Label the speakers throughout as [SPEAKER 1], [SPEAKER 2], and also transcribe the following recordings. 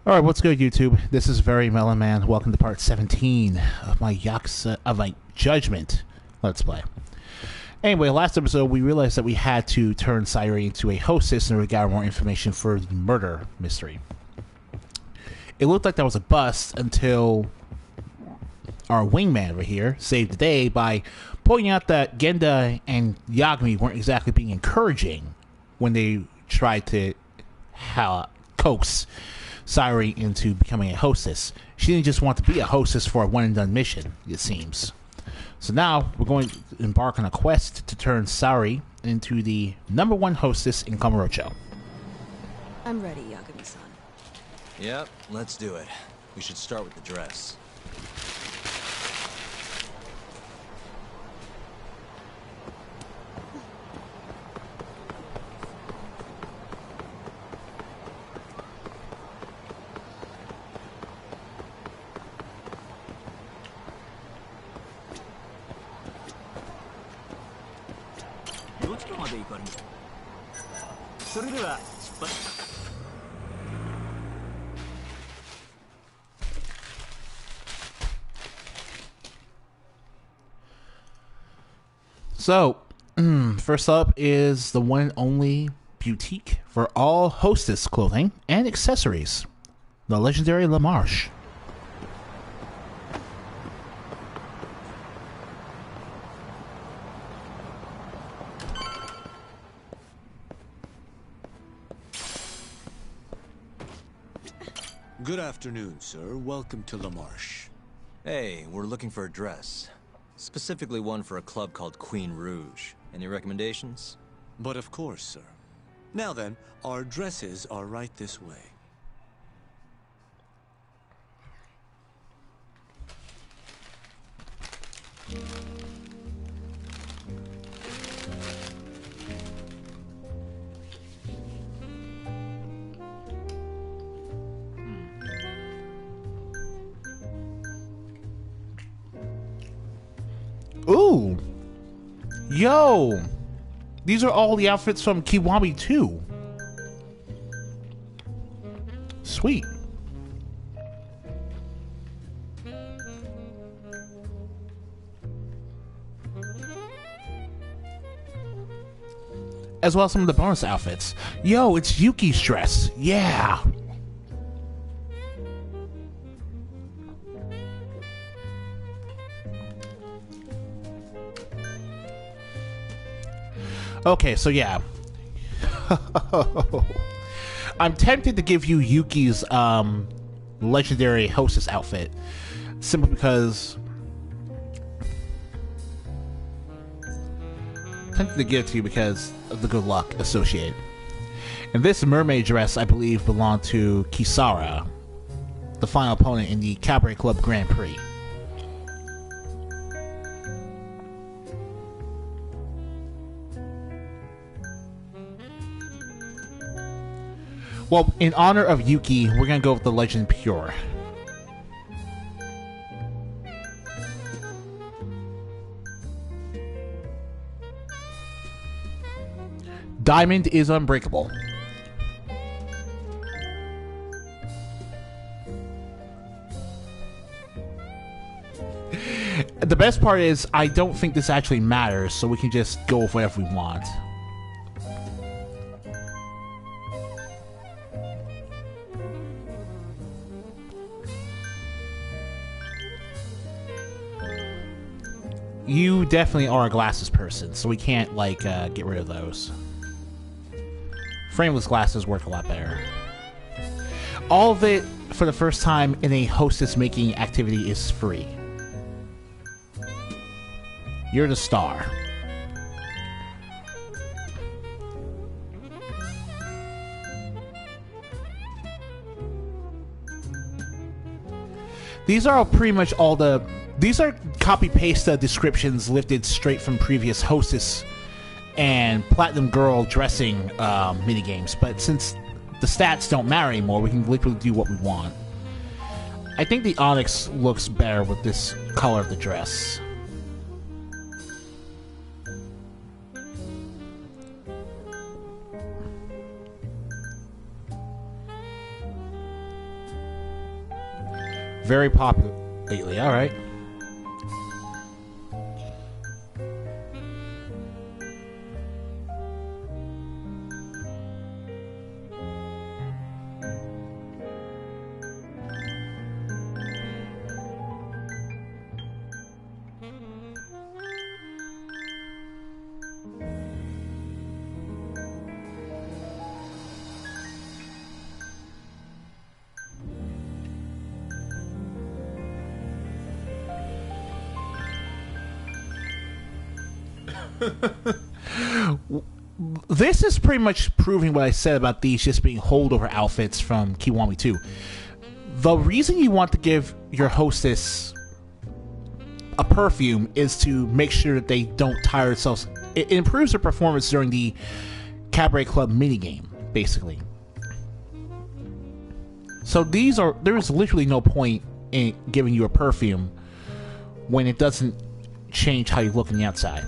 [SPEAKER 1] Alright, what's good, YouTube? This is Very Melon Man. Welcome to part 17 of my Judgement Let's Play. Anyway, last episode we realized that we had to turn Sayuri into a hostess in order to gather more information for the murder mystery. It looked like that was a bust until our wingman over here saved the day by pointing out that Genda and Yagami weren't exactly being encouraging when they tried to coax Sayuri into becoming a hostess. She didn't just want to be a hostess for a one-and-done mission, it seems. So now we're going to embark on a quest to turn Sayuri into the #1 hostess in Kamurocho.
[SPEAKER 2] I'm ready, Yagami-san.
[SPEAKER 3] Yep, let's do it. We should start with the dress.
[SPEAKER 1] So, first up is the one and only boutique for all hostess clothing and accessories, the legendary La Marche.
[SPEAKER 4] Good afternoon, sir. Welcome to La Marche.
[SPEAKER 3] Hey, we're looking for a dress. Specifically one for a club called Queen Rouge. Any recommendations?
[SPEAKER 4] But of course, sir. Now then, our dresses are right this way.
[SPEAKER 1] Ooh! Yo! These are all the outfits from Kiwami 2. Sweet. As well as some of the bonus outfits. Yo, it's Yuki's dress. Yeah! Okay, so yeah. I'm tempted to give you Yuki's legendary hostess outfit. Simply because tempted to give it to you because of the good luck associated. And this mermaid dress, I believe, belonged to Kisara, the final opponent in the Cabaret Club Grand Prix. Well, in honor of Yuki, we're gonna go with the Legend Pure. Diamond is unbreakable. The best part is, I don't think this actually matters, so we can just go with whatever we want. You definitely are a glasses person, so we can't, like, get rid of those. Frameless glasses work a lot better. All of it, for the first time in a hostess-making activity, is free. You're the star. These are pretty much all the... These are copy-paste descriptions lifted straight from previous Hostess and Platinum Girl dressing minigames, but since the stats don't matter anymore, we can literally do what we want. I think the Onyx looks better with this color of the dress. Very popular lately. All right. This is pretty much proving what I said about these just being holdover outfits from Kiwami 2. The reason you want to give your hostess a perfume is to make sure that they don't tire themselves. It improves their performance during the Cabaret Club minigame, basically. So there's literally no point in giving you a perfume when it doesn't change how you look on the outside.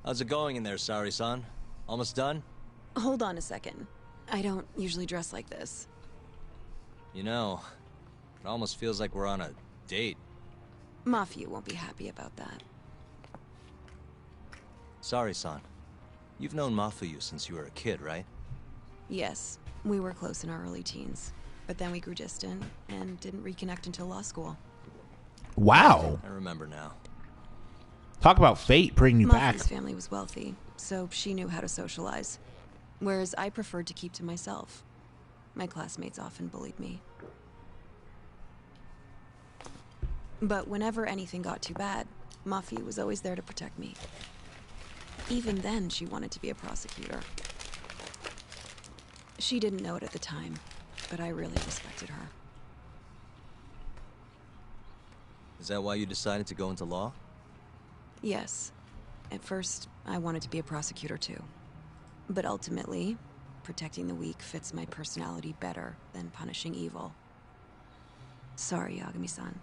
[SPEAKER 3] How's it going in there, Sari-san? Almost done?
[SPEAKER 2] Hold on a second. I don't usually dress like this.
[SPEAKER 3] You know, it almost feels like we're on a date.
[SPEAKER 2] Mafia won't be happy about that.
[SPEAKER 3] Sari-san, you've known Mafuyu since you were a kid, right?
[SPEAKER 2] Yes, we were close in our early teens. But then we grew distant and didn't reconnect until law school.
[SPEAKER 1] Wow.
[SPEAKER 3] I remember now.
[SPEAKER 1] Talk about fate bringing you back.
[SPEAKER 2] Mafia's family was wealthy, so she knew how to socialize. Whereas I preferred to keep to myself. My classmates often bullied me. But whenever anything got too bad, Mafia was always there to protect me. Even then, she wanted to be a prosecutor. She didn't know it at the time, but I really respected her.
[SPEAKER 3] Is that why you decided to go into law?
[SPEAKER 2] Yes. At first, I wanted to be a prosecutor too. But ultimately, protecting the weak fits my personality better than punishing evil. Sorry, Yagami-san.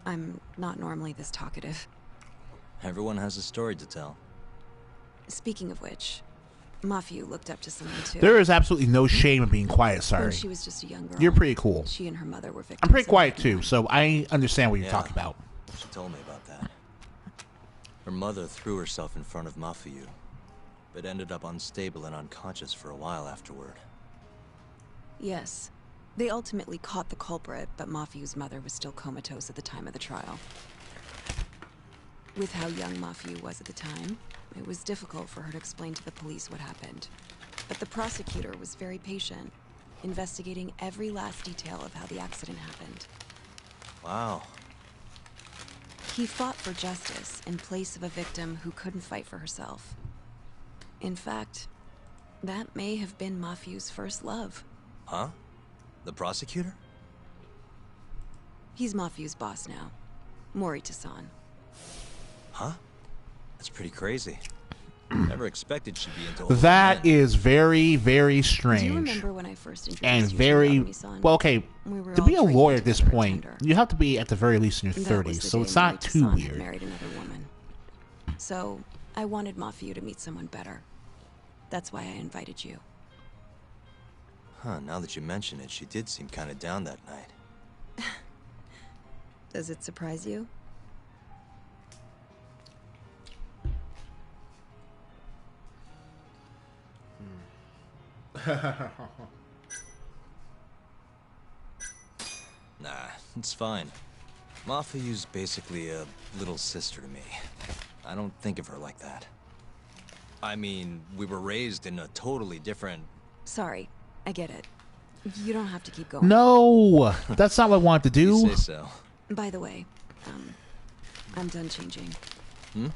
[SPEAKER 2] I'm not normally this talkative.
[SPEAKER 3] Everyone has a story to tell.
[SPEAKER 2] Speaking of which, Mafiu looked up to someone too.
[SPEAKER 1] There is absolutely no shame in being quiet,
[SPEAKER 2] When
[SPEAKER 1] sorry.
[SPEAKER 2] she was just a young girl.
[SPEAKER 1] You're pretty cool.
[SPEAKER 2] She and her mother were victims.
[SPEAKER 1] I'm pretty
[SPEAKER 2] of
[SPEAKER 1] quiet
[SPEAKER 2] everyone.
[SPEAKER 1] too, so I understand what you're
[SPEAKER 3] Yeah.
[SPEAKER 1] talking about.
[SPEAKER 3] She told me about that. Her mother threw herself in front of Mafuyu, but ended up unstable and unconscious for a while afterward.
[SPEAKER 2] Yes. They ultimately caught the culprit, but Mafiu's mother was still comatose at the time of the trial. With how young Mafiu was at the time, it was difficult for her to explain to the police what happened. But the prosecutor was very patient, investigating every last detail of how the accident happened.
[SPEAKER 3] Wow.
[SPEAKER 2] He fought for justice in place of a victim who couldn't fight for herself. In fact, that may have been Mafiu's first love.
[SPEAKER 3] Huh? The prosecutor?
[SPEAKER 2] He's Mafiu's boss now, Morita-san.
[SPEAKER 3] Huh? That's pretty crazy. Never expected she'd be into older
[SPEAKER 1] That
[SPEAKER 3] men.
[SPEAKER 1] is very, very
[SPEAKER 2] Do you
[SPEAKER 1] strange.
[SPEAKER 2] remember when I first introduced
[SPEAKER 1] And
[SPEAKER 2] you to
[SPEAKER 1] very
[SPEAKER 2] Yagami-san?
[SPEAKER 1] well. Okay,
[SPEAKER 2] We were
[SPEAKER 1] to
[SPEAKER 2] all
[SPEAKER 1] be a
[SPEAKER 2] drinking
[SPEAKER 1] lawyer at this
[SPEAKER 2] together at
[SPEAKER 1] point,
[SPEAKER 2] Tender.
[SPEAKER 1] you have to be at the very least in your
[SPEAKER 2] That was
[SPEAKER 1] 30s,
[SPEAKER 2] the
[SPEAKER 1] so
[SPEAKER 2] day
[SPEAKER 1] it's not too
[SPEAKER 2] Morita-san had
[SPEAKER 1] weird.
[SPEAKER 2] married another woman. So I wanted Mafiu to meet someone better. That's why I invited you.
[SPEAKER 3] Huh, now that you mention it, she did seem kind of down that night.
[SPEAKER 2] Does it surprise you?
[SPEAKER 3] Nah, it's fine. Mafuyu's basically a little sister to me. I don't think of her like that. I mean, we were raised in a totally different...
[SPEAKER 2] Sorry, I get it. You don't have to keep going.
[SPEAKER 1] No, that's not what I wanted to
[SPEAKER 3] You
[SPEAKER 1] do.
[SPEAKER 3] say so.
[SPEAKER 2] By the way, I'm done changing.
[SPEAKER 3] Hmm?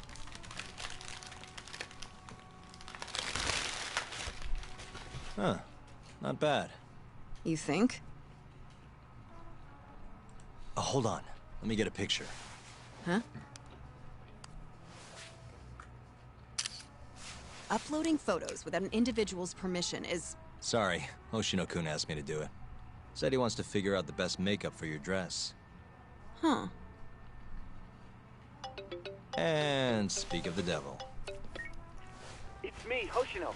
[SPEAKER 3] Huh. Not bad.
[SPEAKER 2] You think?
[SPEAKER 3] Oh, hold on. Let me get a picture.
[SPEAKER 2] Huh? Uploading photos without an individual's permission is...
[SPEAKER 3] Sorry, Hoshino-kun asked me to do it. Said he wants to figure out the best makeup for your dress.
[SPEAKER 2] Huh.
[SPEAKER 3] And speak of the devil.
[SPEAKER 5] It's me, Hoshino.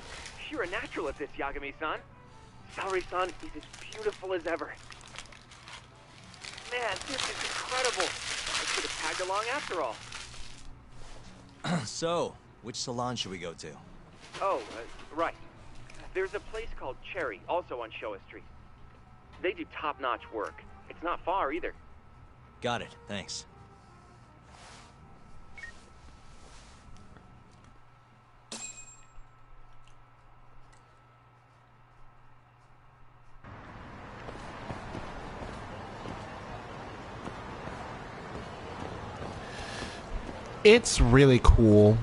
[SPEAKER 5] You're a natural at this, Yagami-san. Saori-san is as beautiful as ever. Man, this is incredible. I should have tagged along after all.
[SPEAKER 3] So, which salon should we go to?
[SPEAKER 5] Oh, right. There's a place called Cherry, also on Showa Street. They do top-notch work. It's not far either.
[SPEAKER 3] Got it, thanks.
[SPEAKER 1] It's really cool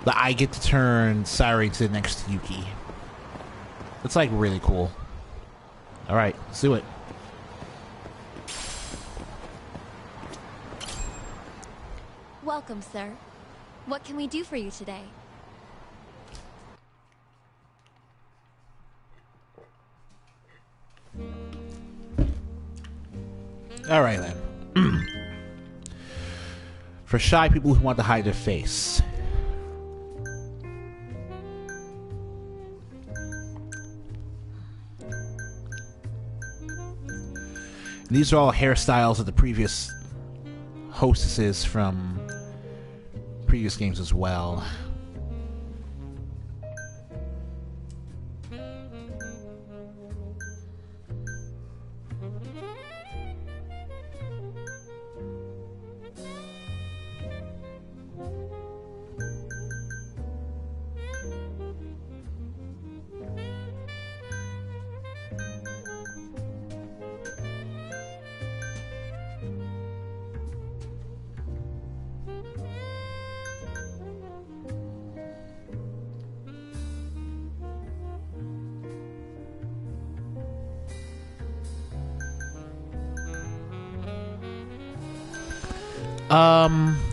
[SPEAKER 1] that I get to turn Saori into the next Yuki. It's like really cool. Alright, let's do it.
[SPEAKER 6] Welcome, sir. What can we do for you today?
[SPEAKER 1] Alright then. For shy people who want to hide their face. These are all hairstyles of the previous hostesses from previous games as well.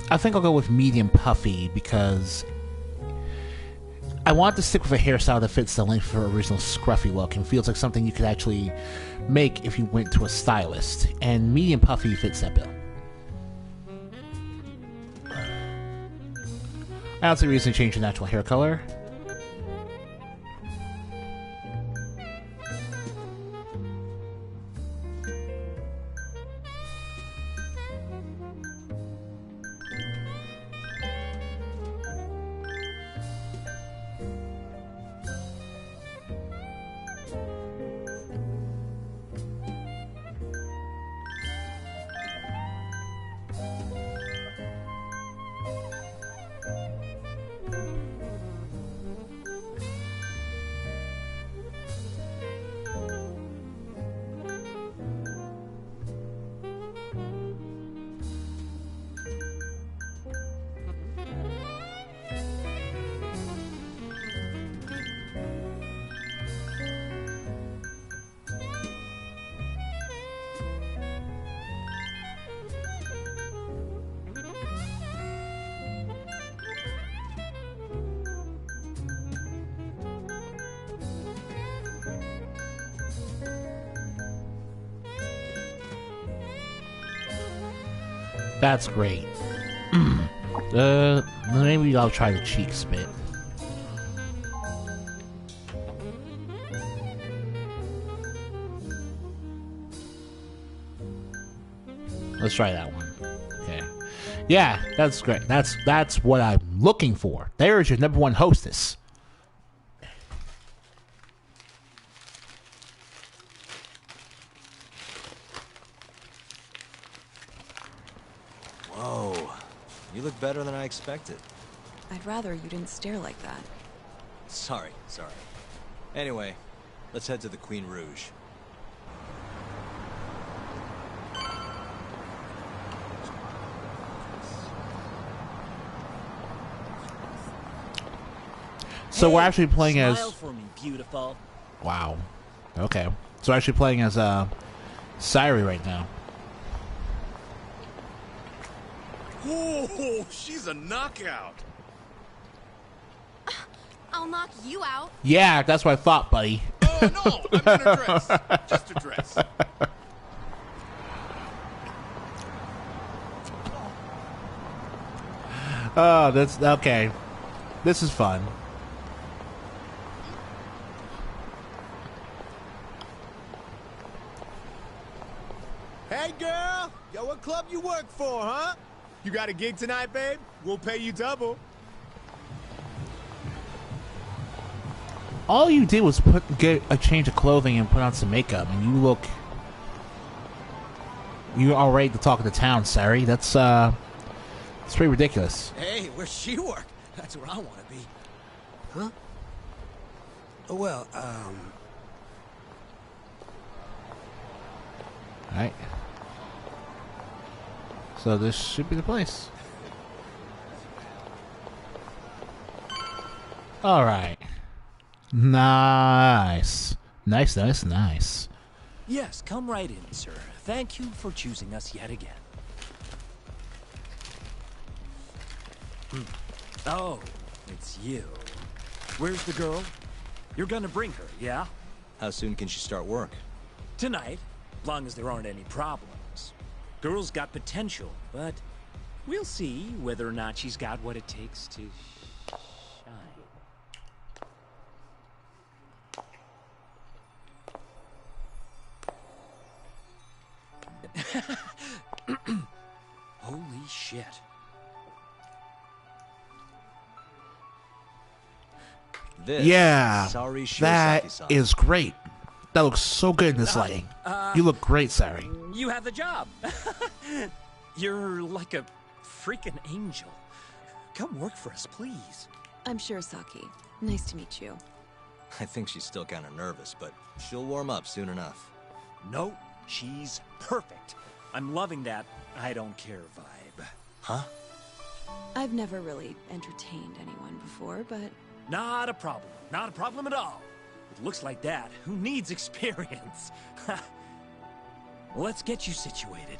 [SPEAKER 1] I think I'll go with medium puffy because I want to stick with a hairstyle that fits the length of her original scruffy look and feels like something you could actually make if you went to a stylist. And medium puffy fits that bill. I don't see a reason to change the natural hair color. That's great. Maybe I'll try the cheeks bit. Let's try that one. Okay. Yeah, that's great. That's what I'm looking for. There's your #1 hostess.
[SPEAKER 3] Whoa, you look better than I expected.
[SPEAKER 2] I'd rather you didn't stare like that.
[SPEAKER 3] Sorry. Anyway, let's head to the Queen Rouge.
[SPEAKER 1] So we're actually playing as...
[SPEAKER 7] Smile for me, beautiful.
[SPEAKER 1] Wow. Okay. So we're actually playing as Saori right now.
[SPEAKER 8] Oh, she's a knockout.
[SPEAKER 6] I'll knock you out.
[SPEAKER 1] Yeah, that's what I thought, buddy.
[SPEAKER 7] Oh, no, I'm gonna dress. Just a dress.
[SPEAKER 1] Oh, that's okay. This is fun.
[SPEAKER 8] Hey, girl! Yo, what club you work for, huh? You got a gig tonight, babe? We'll pay you double.
[SPEAKER 1] All you did was get a change of clothing and put on some makeup, and you're all ready to talk to town, Sari. That's pretty ridiculous.
[SPEAKER 9] Hey, where's she work? That's where I want to be. Huh? Well,
[SPEAKER 1] Alright. So this should be the place. Alright. Nice. Nice.
[SPEAKER 10] Yes, come right in, sir. Thank you for choosing us yet again. Oh, it's you. Where's the girl? You're gonna bring her, yeah?
[SPEAKER 3] How soon can she start work?
[SPEAKER 10] Tonight, as long as there aren't any problems. Girl's got potential, but we'll see whether or not she's got what it takes to shine. Holy shit.
[SPEAKER 3] This
[SPEAKER 1] Yeah,
[SPEAKER 3] Sari
[SPEAKER 1] that
[SPEAKER 3] Shiosaki-san.
[SPEAKER 1] is great. That looks so good in this lighting. You look great, Sari.
[SPEAKER 10] You have the job. You're like a freaking angel. Come work for us, please.
[SPEAKER 2] I'm sure, Saki. Nice to meet you.
[SPEAKER 3] I think she's still kind of nervous, but she'll warm up soon enough.
[SPEAKER 10] No, she's perfect. I'm loving that I don't care vibe.
[SPEAKER 3] Huh?
[SPEAKER 2] I've never really entertained anyone before, but
[SPEAKER 10] Not a problem. Not a problem at all. It looks like that. Who needs experience? Let's get you situated.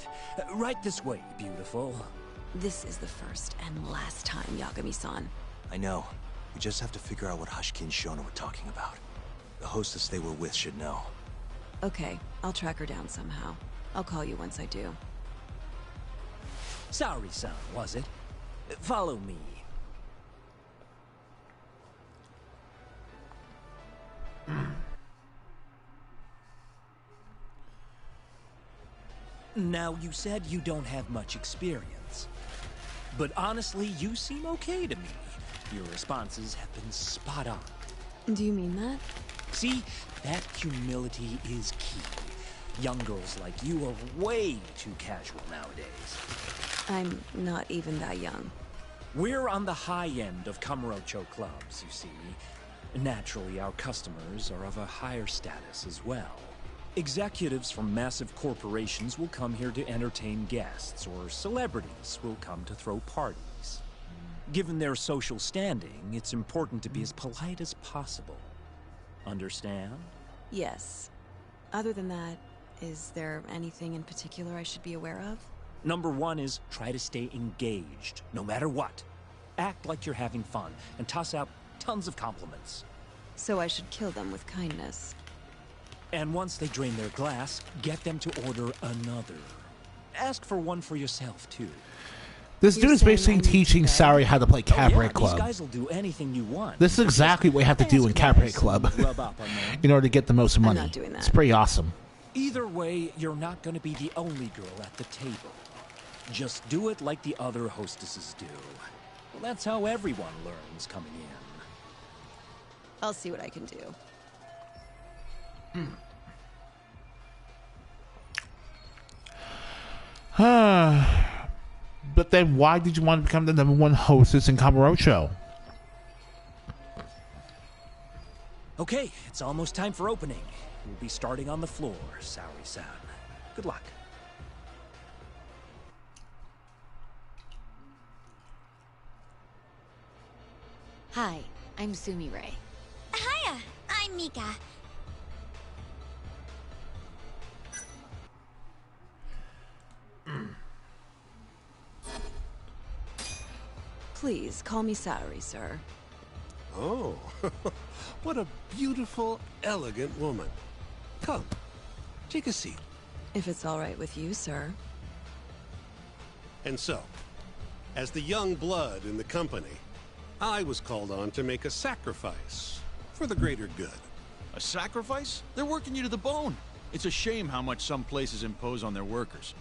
[SPEAKER 10] Right this way, beautiful.
[SPEAKER 2] this is the first and last time, Yagami-san.
[SPEAKER 3] I know. We just have to figure out what Hashiki and Shona were talking about. The hostess they were with should know.
[SPEAKER 2] Okay, I'll track her down somehow. I'll call you once I do.
[SPEAKER 10] Sorry, son, was it? Follow me. Now, you said you don't have much experience. But honestly, you seem okay to me. Your responses have been spot on.
[SPEAKER 2] Do you mean that?
[SPEAKER 10] See, that humility is key. Young girls like you are way too casual nowadays.
[SPEAKER 2] I'm not even that young.
[SPEAKER 10] We're on the high end of Kamurocho clubs, you see. Naturally, our customers are of a higher status as well. Executives from massive corporations will come here to entertain guests, or celebrities will come to throw parties. Given their social standing, it's important to be as polite as possible. Understand?
[SPEAKER 2] Yes. Other than that, is there anything in particular I should be aware of?
[SPEAKER 10] Number one is try to stay engaged, no matter what. Act like you're having fun, and toss out tons of compliments.
[SPEAKER 2] So I should kill them with kindness.
[SPEAKER 10] And once they drain their glass, get them to order another. Ask for one for yourself, too.
[SPEAKER 1] This dude is basically teaching Sari how to play Cabaret
[SPEAKER 10] These
[SPEAKER 1] Club.
[SPEAKER 10] guys will do anything you want.
[SPEAKER 1] This is exactly what you have to do in Cabaret Club
[SPEAKER 10] Rub up on them.
[SPEAKER 1] in order to get the most money.
[SPEAKER 2] not doing that.
[SPEAKER 1] It's pretty awesome.
[SPEAKER 10] Either way, you're not going to be the only girl at the table. Just do it like the other hostesses do. Well, that's how everyone learns coming in.
[SPEAKER 2] I'll see what I can do.
[SPEAKER 1] But then why did you want to become the #1 hostess in Kamurocho?
[SPEAKER 10] Okay, it's almost time for opening. We'll be starting on the floor, Saori-san. Good luck.
[SPEAKER 6] Hi, I'm Sumire.
[SPEAKER 11] Hiya, I'm Mika.
[SPEAKER 2] Please, call me Saori, sir.
[SPEAKER 12] Oh, what a beautiful, elegant woman. Come, take a seat.
[SPEAKER 2] If it's all right with you, sir.
[SPEAKER 12] And so, as the young blood in the company, I was called on to make a sacrifice for the greater good.
[SPEAKER 7] A sacrifice? They're working you to the bone. It's a shame how much some places impose on their workers.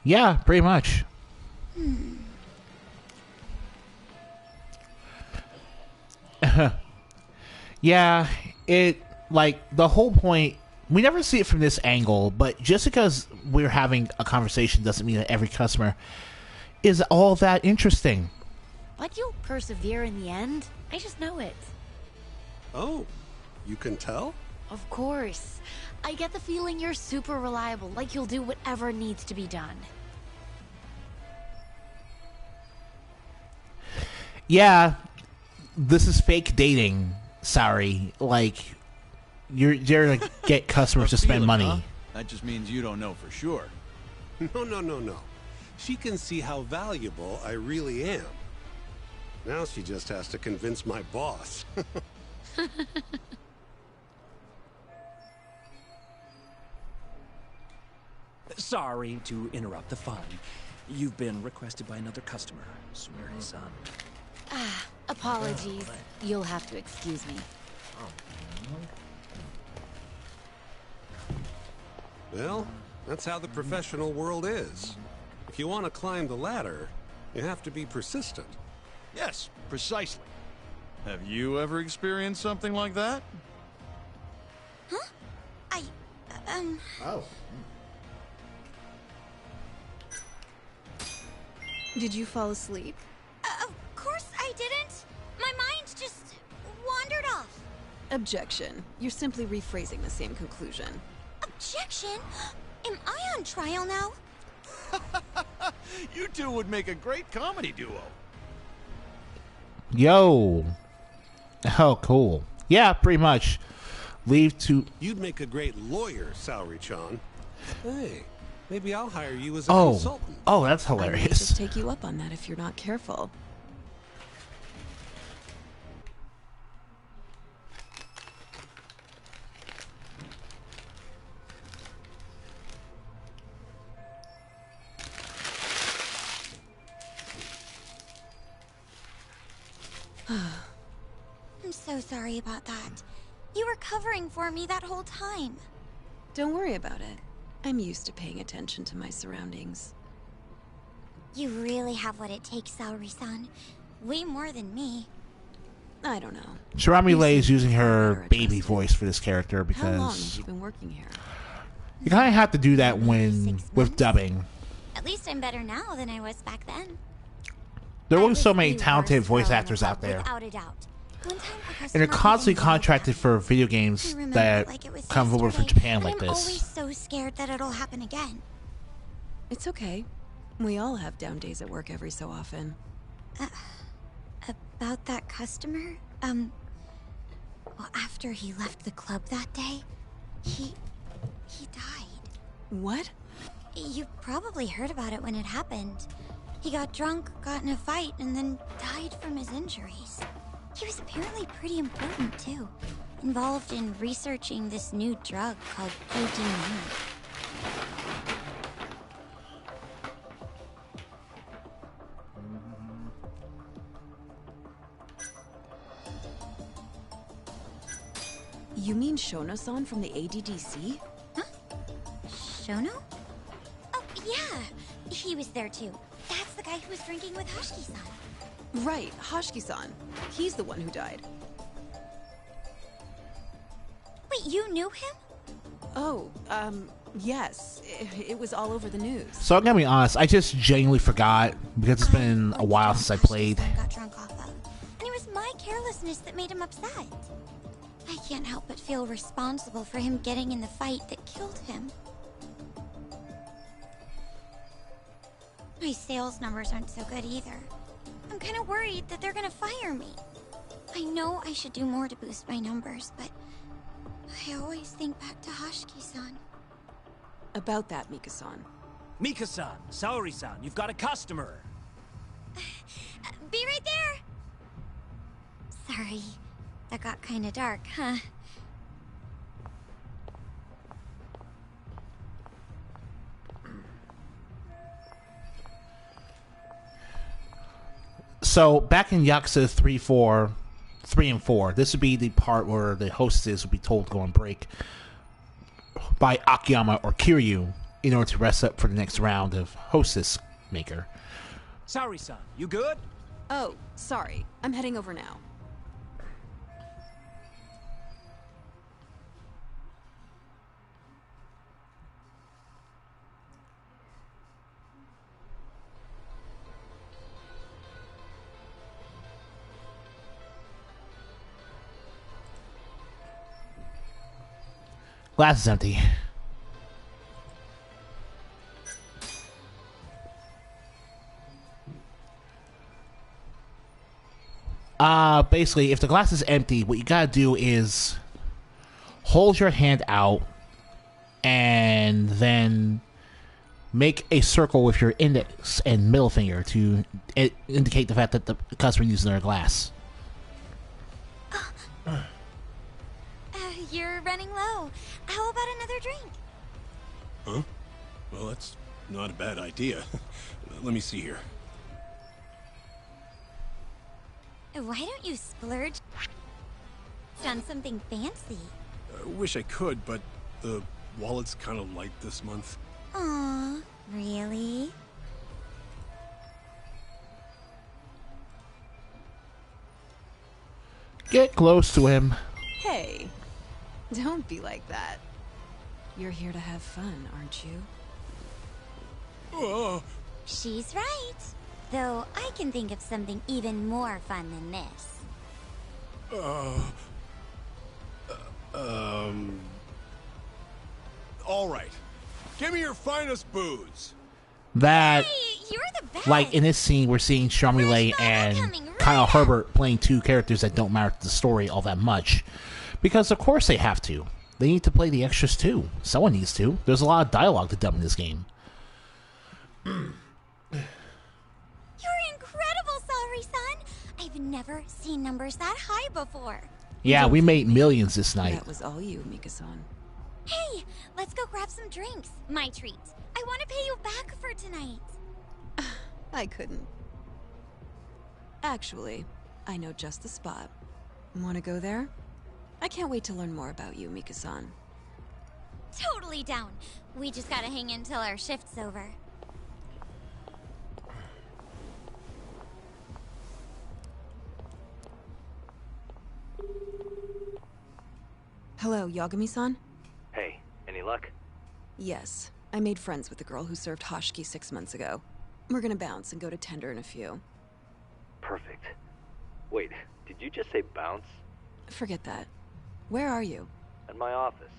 [SPEAKER 1] Yeah, pretty much. Yeah, it, like, the whole point, we never see it from this angle, but just because we're having a conversation doesn't mean that every customer is all that interesting.
[SPEAKER 13] But you'll persevere in the end. I just know it.
[SPEAKER 12] Oh, you can tell?
[SPEAKER 13] Of course. I get the feeling you're super reliable, like you'll do whatever needs to be done.
[SPEAKER 1] Yeah, this is fake dating, sorry. Like, you're there to get customers to spend money.
[SPEAKER 7] Huh? That just means you don't know for sure.
[SPEAKER 12] No. She can see how valuable I really am. Now she just has to convince my boss.
[SPEAKER 10] Sorry to interrupt the fun. You've been requested by another customer, Sumeri-san.
[SPEAKER 13] Apologies. You'll have to excuse me.
[SPEAKER 12] Well, that's how the professional world is. If you want to climb the ladder, you have to be persistent.
[SPEAKER 7] Yes, precisely. Have you ever experienced something like that?
[SPEAKER 11] Huh?
[SPEAKER 1] Oh.
[SPEAKER 2] Did you fall asleep?
[SPEAKER 11] Of course I didn't. My mind just wandered off.
[SPEAKER 2] Objection. You're simply rephrasing the same conclusion.
[SPEAKER 11] Objection? Am I on trial now?
[SPEAKER 7] You two would make a great comedy duo.
[SPEAKER 1] Yo. Oh, cool. Yeah, pretty much. Leave to...
[SPEAKER 12] You'd make a great lawyer, Saori-chan. Hey, maybe I'll hire you as a consultant.
[SPEAKER 1] Oh, that's
[SPEAKER 2] I might
[SPEAKER 1] hilarious.
[SPEAKER 2] just take you up on that if you're not careful.
[SPEAKER 11] I'm so sorry about that. You were covering for me that whole time.
[SPEAKER 2] Don't worry about it. I'm used to paying attention to my surroundings.
[SPEAKER 11] You really have what it takes, Saori-san. Way more than me.
[SPEAKER 2] I don't know.
[SPEAKER 1] Shirami Lei is using her baby voice for this character
[SPEAKER 2] How long have
[SPEAKER 1] because
[SPEAKER 2] you been working here?
[SPEAKER 1] you kind of have to do that when with dubbing.
[SPEAKER 11] At least I'm better now than I was back then.
[SPEAKER 1] There
[SPEAKER 11] I
[SPEAKER 1] are so
[SPEAKER 11] was
[SPEAKER 1] many
[SPEAKER 11] the
[SPEAKER 1] talented
[SPEAKER 11] worst
[SPEAKER 1] voice
[SPEAKER 11] girl in the
[SPEAKER 1] actors
[SPEAKER 11] club,
[SPEAKER 1] out there.
[SPEAKER 11] Without a doubt. One time a
[SPEAKER 1] And
[SPEAKER 11] customer
[SPEAKER 1] they're constantly
[SPEAKER 11] even yelled
[SPEAKER 1] contracted
[SPEAKER 11] at
[SPEAKER 1] for
[SPEAKER 11] me.
[SPEAKER 1] video
[SPEAKER 11] I
[SPEAKER 1] games
[SPEAKER 11] remember
[SPEAKER 1] that
[SPEAKER 11] it like it was
[SPEAKER 1] come over from
[SPEAKER 11] yesterday,
[SPEAKER 1] Japan
[SPEAKER 11] but
[SPEAKER 1] like
[SPEAKER 11] I'm
[SPEAKER 1] this.
[SPEAKER 11] always so scared that it'll happen again.
[SPEAKER 2] It's okay. We all have down days at work every so often.
[SPEAKER 11] About that customer? Well, after he left the club that day, he died.
[SPEAKER 2] What?
[SPEAKER 11] You probably heard about it when it happened. He got drunk, got in a fight, and then died from his injuries. He was apparently pretty important, too. Involved in researching this new drug called Judgement.
[SPEAKER 2] You mean Shono-san from the ADDC?
[SPEAKER 11] Huh? Shono? Oh, yeah. He was there, too. That's the guy who was drinking with Hoshiki-san.
[SPEAKER 2] Right, Hoshiki-san. He's the one who died.
[SPEAKER 11] Wait, you knew him?
[SPEAKER 2] Oh, yes. It was all over the news.
[SPEAKER 1] So I'm gonna be honest, I just genuinely forgot because it's been a while since I played.
[SPEAKER 11] Got drunk off of. And it was my carelessness that made him upset. I can't help but feel responsible for him getting in the fight that killed him. My sales numbers aren't so good either. I'm kind of worried that they're gonna fire me. I know I should do more to boost my numbers, but I always think back to Hoshiki-san.
[SPEAKER 2] About that, Mika-san.
[SPEAKER 10] Mika-san, Saori-san, you've got a customer.
[SPEAKER 11] Be right there! Sorry. That got kinda dark, huh?
[SPEAKER 1] So, back in Yakuza 3 and 4, this would be the part where the hostess would be told to go on break by Akiyama or Kiryu in order to rest up for the next round of Hostess Maker.
[SPEAKER 10] Sorry-san, you good?
[SPEAKER 2] Oh, sorry. I'm heading over now.
[SPEAKER 1] Glass is empty. Basically, if the glass is empty, what you gotta do is hold your hand out and then make a circle with your index and middle finger to indicate the fact that the customer uses their glass.
[SPEAKER 11] You're running low. How about another drink?
[SPEAKER 12] Huh? Well, that's not a bad idea. Let me see here.
[SPEAKER 11] Why don't you splurge on something fancy?
[SPEAKER 12] I wish I could, but the wallet's kind of light this month.
[SPEAKER 11] Aw, really?
[SPEAKER 1] Get close to him.
[SPEAKER 2] Hey, don't be like that. You're here to have fun, aren't you?
[SPEAKER 11] She's right. Though I can think of something even more fun than this.
[SPEAKER 12] All right. Give me your finest booze.
[SPEAKER 1] That,
[SPEAKER 11] Hey, you're the best.
[SPEAKER 1] like in this scene, we're seeing Sharmila and Kyle Herbert playing two characters that don't matter to the story all that much. Because of course they have to. They need to play the extras too. Someone needs to. There's a lot of dialogue to dump in this game.
[SPEAKER 11] You're incredible, Sorry-san. I've never seen numbers that high before.
[SPEAKER 1] Yeah, we made millions this night.
[SPEAKER 2] That was all you, Mika-san.
[SPEAKER 11] Hey, let's go grab some drinks. My treat. I want to pay you back for tonight.
[SPEAKER 2] I couldn't. Actually, I know just the spot. Want to go there? I can't wait to learn more about you, Mika-san.
[SPEAKER 11] Totally down. We just gotta hang in till our shift's over.
[SPEAKER 2] Hello, Yagami-san?
[SPEAKER 5] Hey, any luck?
[SPEAKER 2] Yes. I made friends with the girl who served Hoshiki 6 months ago. We're gonna bounce and go to Tender in a few.
[SPEAKER 5] Perfect. Wait, did you just say bounce?
[SPEAKER 2] Forget that. Where are you?
[SPEAKER 5] At my office.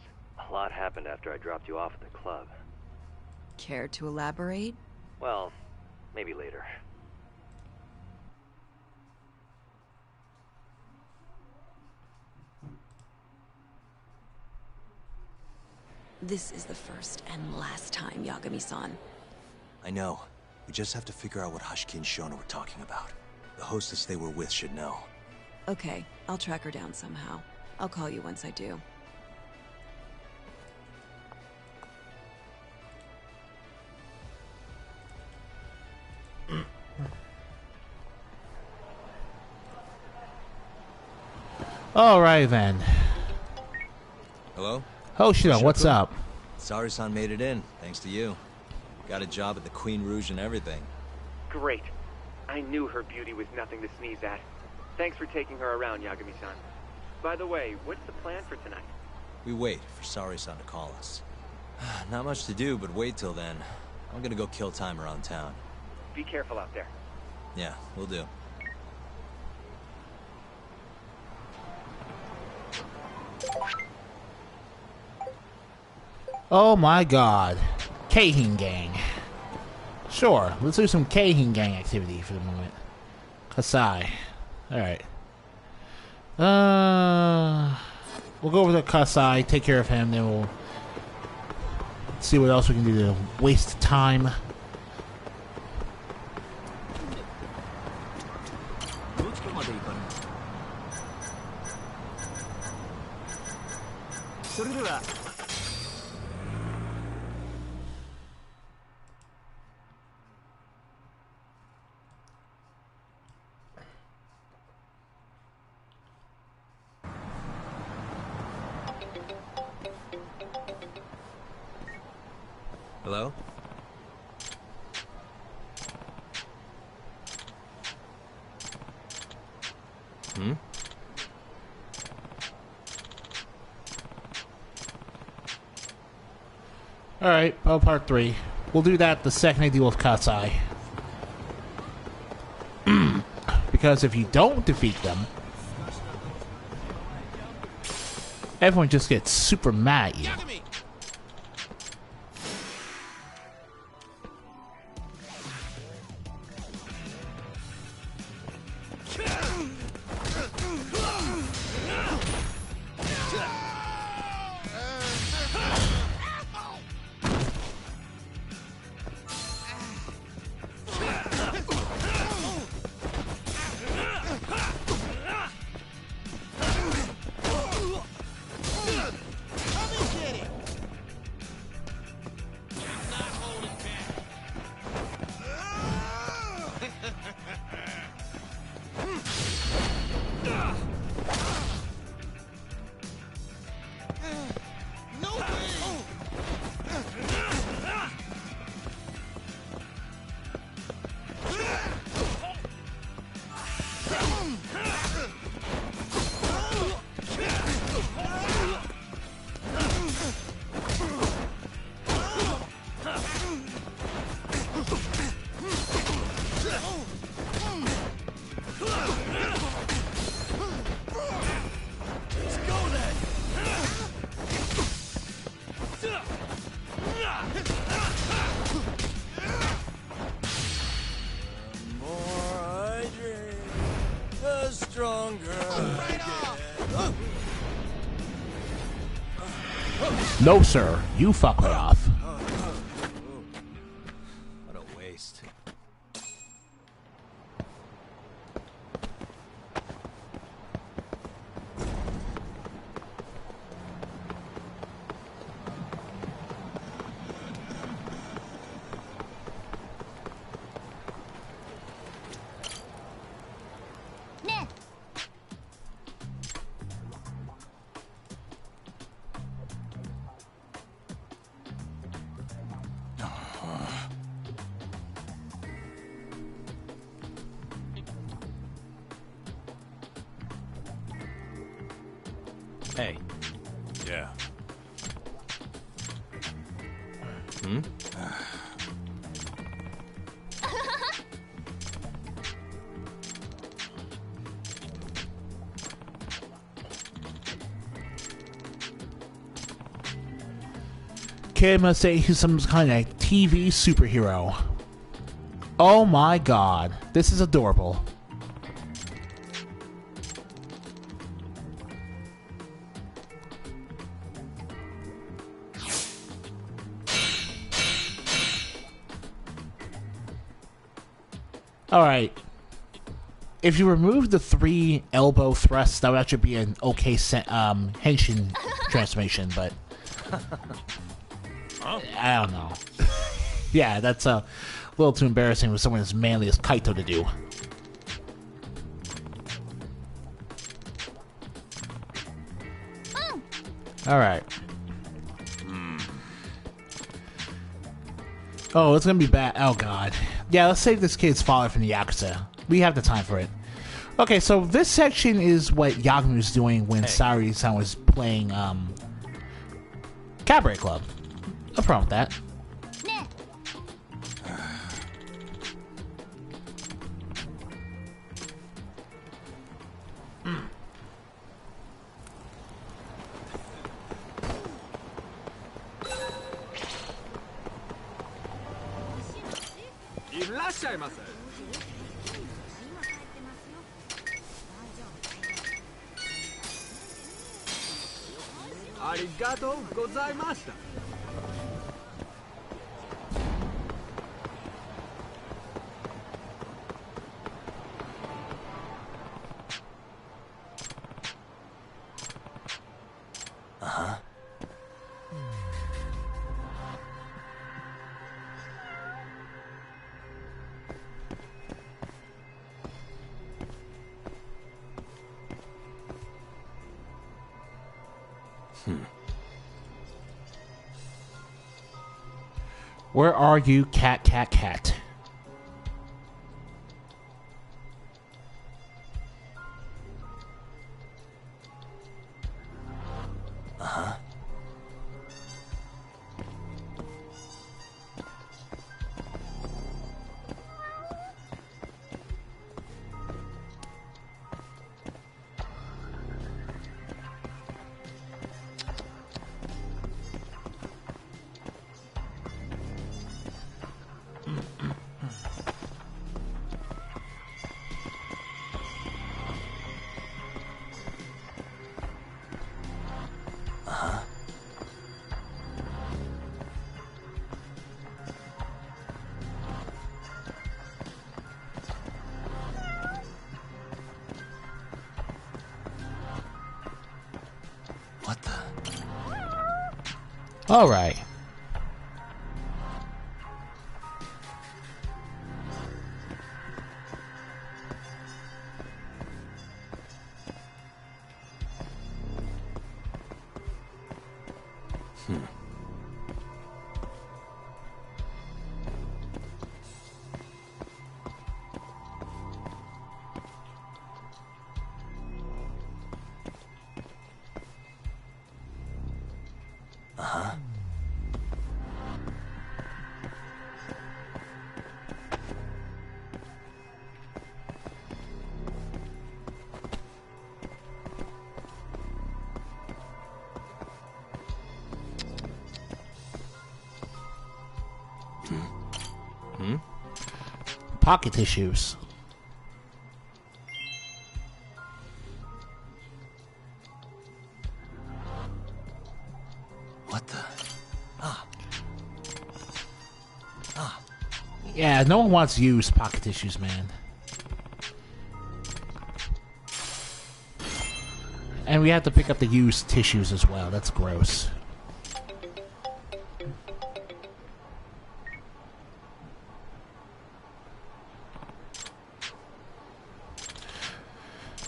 [SPEAKER 5] A lot happened after I dropped you off at the club.
[SPEAKER 2] Care to elaborate?
[SPEAKER 5] Well, maybe later.
[SPEAKER 2] This is the first and last time, Yagami-san.
[SPEAKER 3] I know. We just have to figure out what Hoshiki and Shona were talking about. The hostess they were with should know.
[SPEAKER 2] Okay, I'll track her down somehow. I'll call you once I do.
[SPEAKER 1] Alright then.
[SPEAKER 3] Hello?
[SPEAKER 1] Hoshino, what's up?
[SPEAKER 3] Sari-san made it in, thanks to you. Got a job at the Queen Rouge and everything.
[SPEAKER 5] Great. I knew her beauty was nothing to sneeze at. Thanks for taking her around, Yagami-san. By the way, what's the plan for tonight?
[SPEAKER 3] We wait for Sari-san to call us. Not much to do, but wait till then. I'm gonna go kill time around town.
[SPEAKER 5] Be careful out there.
[SPEAKER 3] Yeah, we'll do.
[SPEAKER 1] Oh my god. Keihin Gang. Sure, let's do some Keihin Gang activity for the moment. Kasai. Alright. We'll go over to Kasai, take care of him, then we'll see what else we can do to waste time.
[SPEAKER 3] Hello? Hmm?
[SPEAKER 1] Alright, well, part 3. We'll do that the second I deal with Katsai. Because if you don't defeat them, everyone just gets super mad at you. No, sir. You fuck her off.
[SPEAKER 3] What a waste. Hey.
[SPEAKER 7] Yeah.
[SPEAKER 3] Hmm?
[SPEAKER 1] Kid must say he's some kind of TV superhero. Oh my god. This is adorable. Alright. If you remove the 3 elbow thrusts, that would actually be an okay henshin transformation, but I don't know. Yeah, that's a little too embarrassing for someone as manly as Kaito to do. Alright. Oh, it's gonna be bad. Oh god. Yeah, let's save this kid's father from the Yakuza. We have the time for it. Okay, so this section is what Yagami was doing when Sayuri-san was playing Cabaret Club. No problem with that.
[SPEAKER 3] Uh-huh.
[SPEAKER 1] Where are you, cat, cat, cat?
[SPEAKER 3] Uh-huh. What the?
[SPEAKER 1] All right.
[SPEAKER 3] Uh-huh. Hmm?
[SPEAKER 1] Pocket tissues.
[SPEAKER 3] What the? Ah. Ah.
[SPEAKER 1] Yeah, no one wants used pocket tissues, man. And we have to pick up the used tissues as well. That's gross.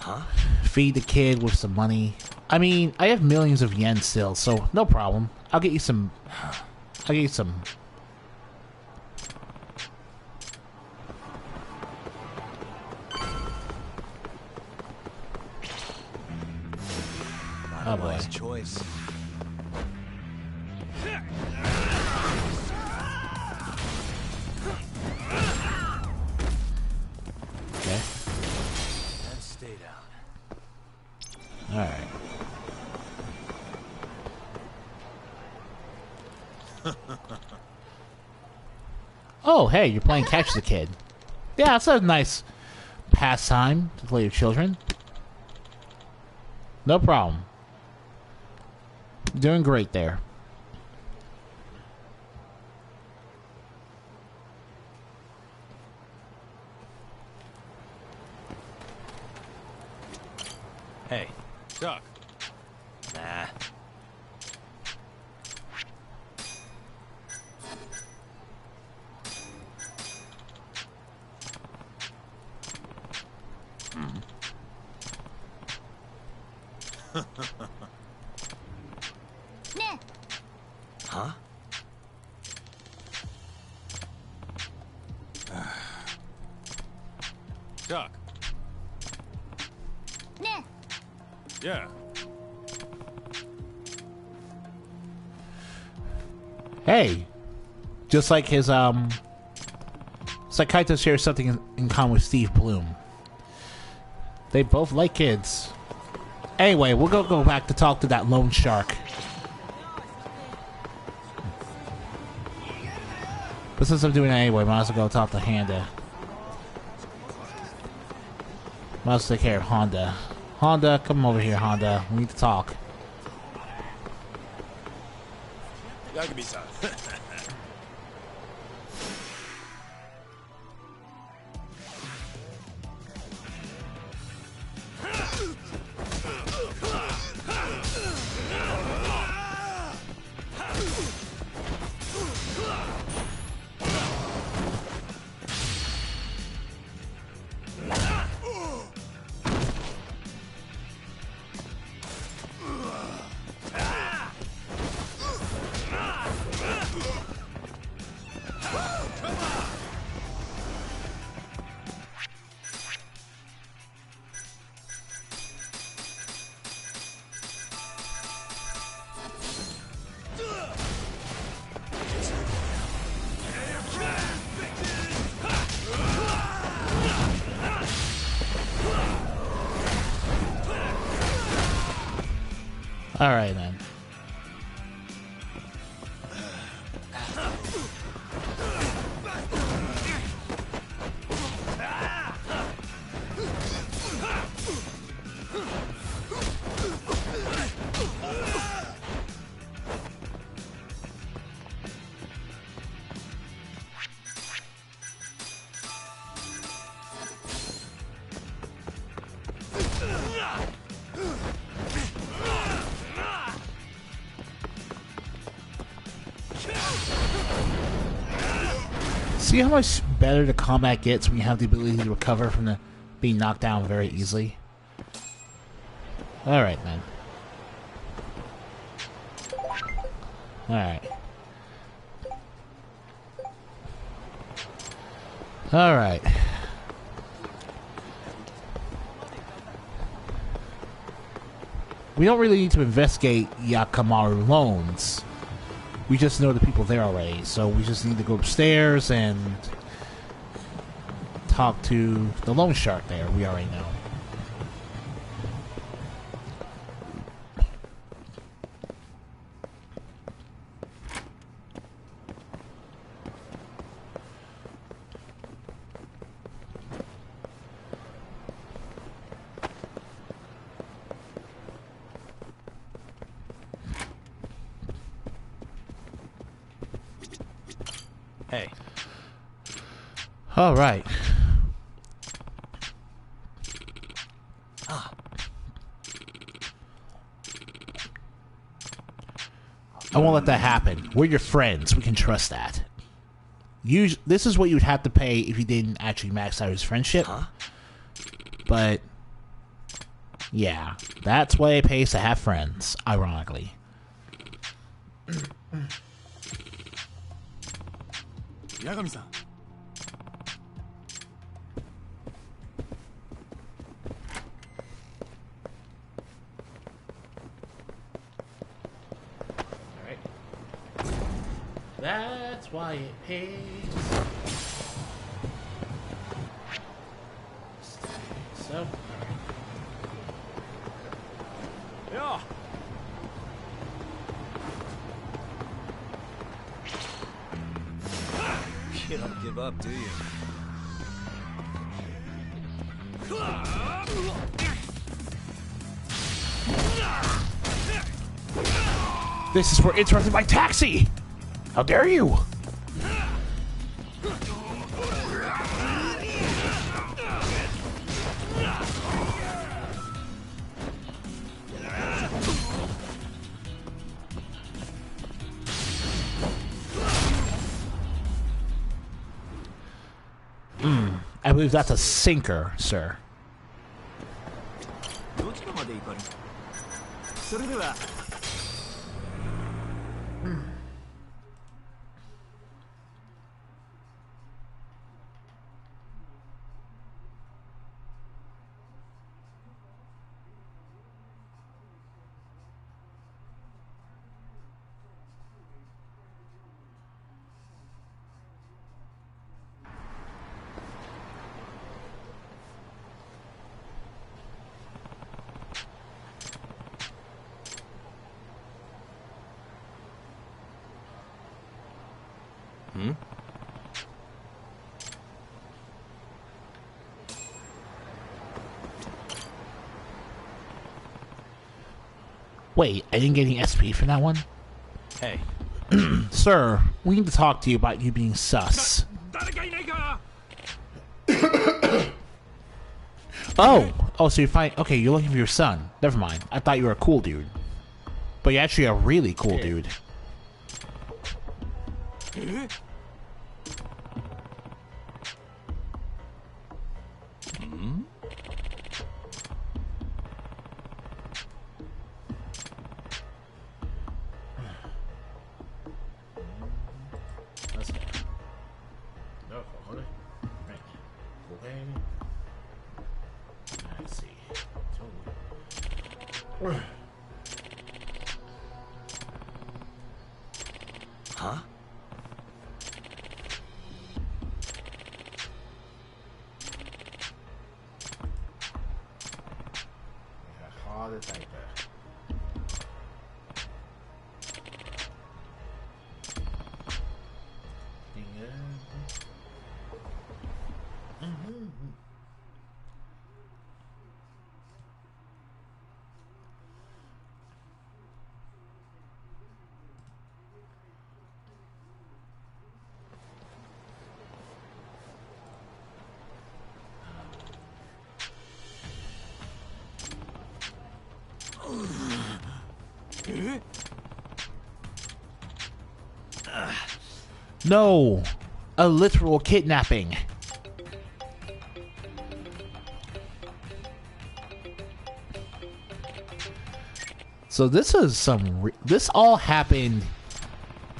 [SPEAKER 3] Huh?
[SPEAKER 1] Feed the kid with some money. I mean, I have millions of yen still, so no problem. I'll get you some. I'll get you some.
[SPEAKER 3] Not a wise choice.
[SPEAKER 1] Okay.
[SPEAKER 3] And stay down.
[SPEAKER 1] All right. Oh, hey, you're playing catch the kid. Yeah, it's a nice pastime to play with children. No problem. Doing great there.
[SPEAKER 3] Hey,
[SPEAKER 7] Duck.
[SPEAKER 3] nah.
[SPEAKER 6] Nah.
[SPEAKER 3] Huh?
[SPEAKER 7] Duck.
[SPEAKER 6] Nah.
[SPEAKER 7] Yeah.
[SPEAKER 1] Hey, just like his Psychiatrist shares something in common with Steve Bloom. They both like kids. Anyway, we'll go back to talk to that lone shark. But since I'm doing it anyway, might as well go talk to Honda. Might as well take care of Honda. Honda, come over here, Honda. We need to talk.
[SPEAKER 8] Yagami-san.
[SPEAKER 1] All right, then. See how much better the combat gets when you have the ability to recover from the being knocked down very easily? Alright, man. Alright. Alright. We don't really need to investigate Yakamaru loans. We just know the people there already, so we just need to go upstairs and talk to the loan shark there. We already know.
[SPEAKER 9] Hey.
[SPEAKER 1] All right. I won't let that happen. We're your friends. We can trust that. This is what you would have to pay if you didn't actually max out his friendship.
[SPEAKER 9] Huh?
[SPEAKER 1] But, yeah. That's what it pays to have friends, ironically.
[SPEAKER 9] Yagami-san.
[SPEAKER 1] Alright. That's why it pays. So.
[SPEAKER 9] Yeah.
[SPEAKER 3] You don't give up, do you?
[SPEAKER 1] This is for interrupting my taxi! How dare you! I believe that's a sinker, sir.
[SPEAKER 3] Hmm?
[SPEAKER 1] Wait, I didn't get any SP for that one?
[SPEAKER 9] Hey.
[SPEAKER 1] Sir, we need to talk to you about you being sus. Oh, so you're fine. Okay, you're looking for your son. Never mind. I thought you were a cool dude. But you're actually a really cool dude.
[SPEAKER 3] Hmm?
[SPEAKER 1] Let's see.
[SPEAKER 3] Huh?
[SPEAKER 1] No! A literal kidnapping. So this is this all happened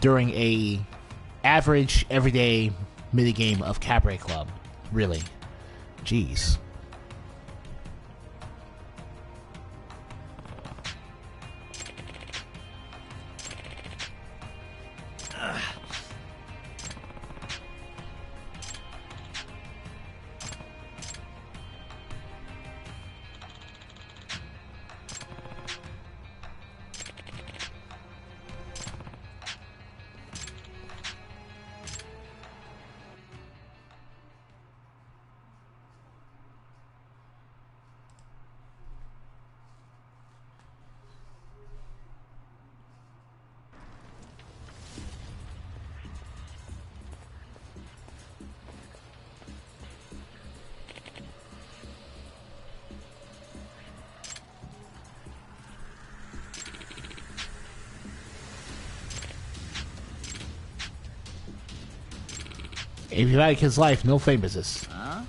[SPEAKER 1] during a average, everyday minigame of Cabaret Club. Really. Jeez. If you like his life, no famouses.
[SPEAKER 14] Huh?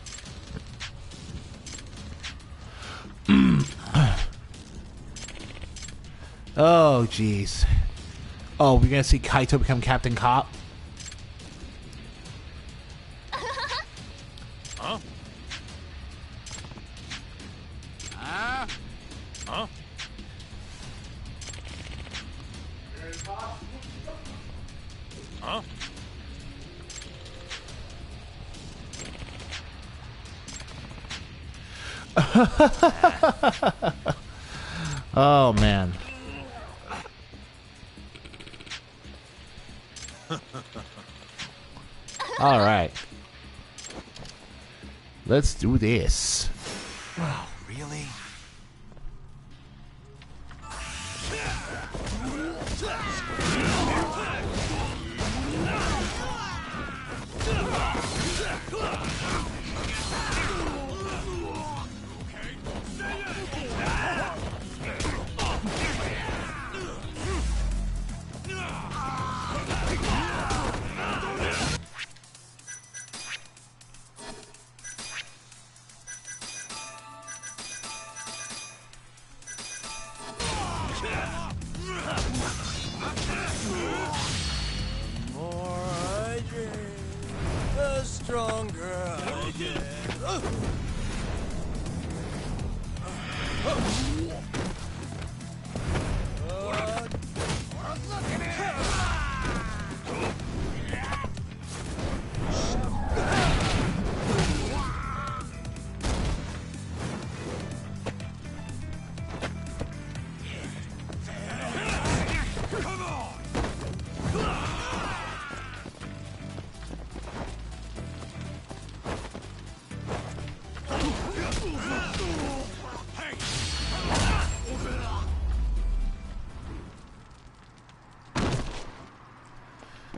[SPEAKER 1] Oh, jeez. Oh, we're gonna see Kaito become Captain Cop?
[SPEAKER 7] Huh? Huh? Huh?
[SPEAKER 1] Oh, man. All right. Let's do this.
[SPEAKER 9] Wow, really?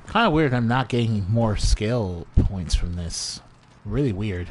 [SPEAKER 1] Kind of weird I'm not getting more skill points from this. Really weird.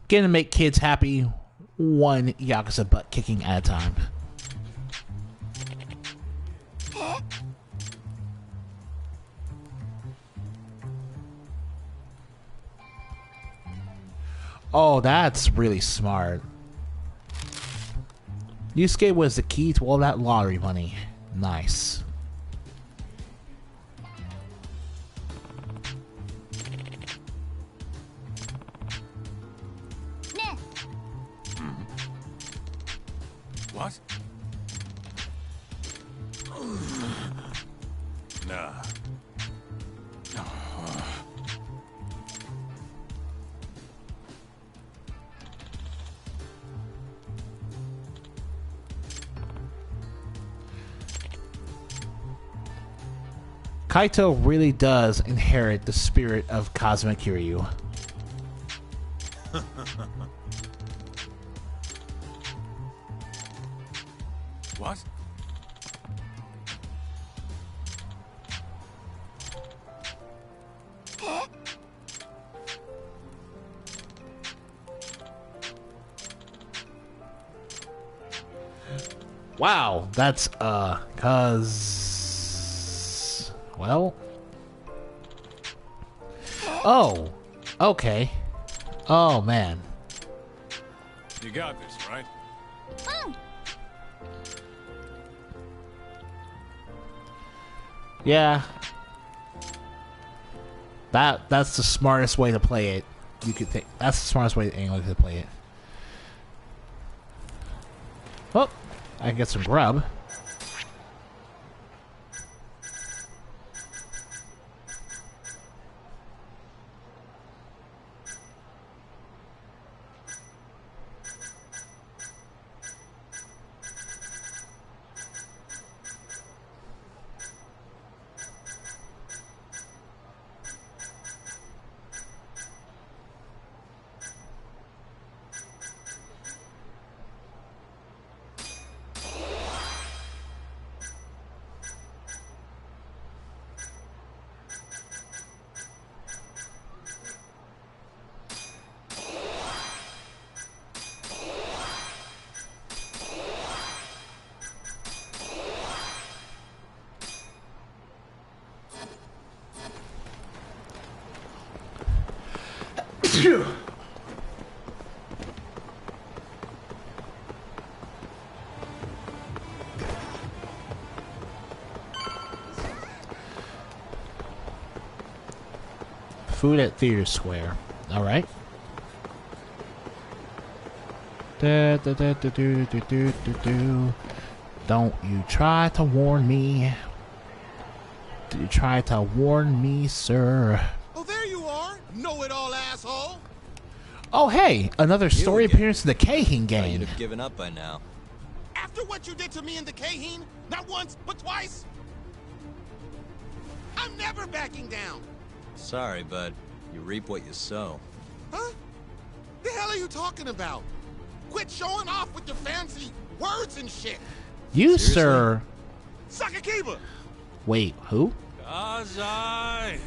[SPEAKER 1] Gonna make kids happy, one Yakuza butt kicking at a time. Oh, that's really smart. Yusuke was the key to all that lottery money. Nice.
[SPEAKER 7] What? Nah.
[SPEAKER 1] Kaito really does inherit the spirit of Kazuma Kiryu.
[SPEAKER 7] What?
[SPEAKER 1] Wow, that's cause well. Oh, okay. Oh man.
[SPEAKER 7] You got this, right?
[SPEAKER 1] Yeah. That's the smartest way to play it. You could think that's the smartest way anyone could play it. Oh, I can get some grub. Food at Theater Square. All right. Don't you try to warn me. Do you try to warn me, sir?
[SPEAKER 8] Oh, there you are. Know-it-all asshole.
[SPEAKER 1] Oh, hey, another story appearance in the Keihin
[SPEAKER 3] You'd
[SPEAKER 1] game.
[SPEAKER 3] have given up by now.
[SPEAKER 8] After what you did to me in the Keihin, not once, but twice, I'm never backing down.
[SPEAKER 3] Sorry, but you reap what you sow.
[SPEAKER 8] Huh? The hell are you talking about? Quit showing off with your fancy words and shit.
[SPEAKER 1] You,
[SPEAKER 3] Seriously?
[SPEAKER 1] sir.
[SPEAKER 8] Sakakiba!
[SPEAKER 1] Wait, who?
[SPEAKER 7] Kazai!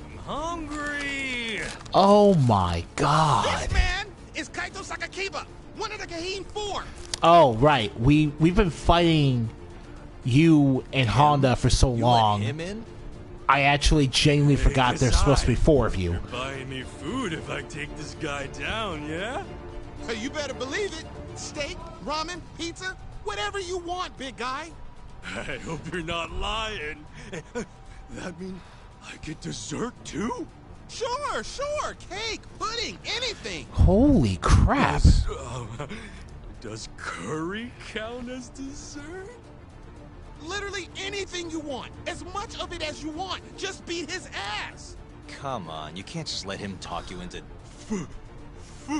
[SPEAKER 7] I'm hungry!
[SPEAKER 1] Oh my god.
[SPEAKER 8] This man is Kaito Sakakiba, one of the Keihin Four.
[SPEAKER 1] Oh, right. We've been fighting you and Honda for so long.
[SPEAKER 3] Let him in?
[SPEAKER 1] I actually genuinely forgot there's supposed to be four of you.
[SPEAKER 7] Buy me food if I take this guy down, yeah?
[SPEAKER 8] Hey, you better believe it. Steak, ramen, pizza, whatever you want, big guy.
[SPEAKER 7] I hope you're not lying. That mean I get dessert too?
[SPEAKER 8] Sure, sure. Cake, pudding, anything.
[SPEAKER 1] Holy crap.
[SPEAKER 7] Does curry count as dessert?
[SPEAKER 8] Literally anything you want. As much of it as you want. Just beat his ass.
[SPEAKER 3] Come on, you can't just let him talk you into...
[SPEAKER 7] Food!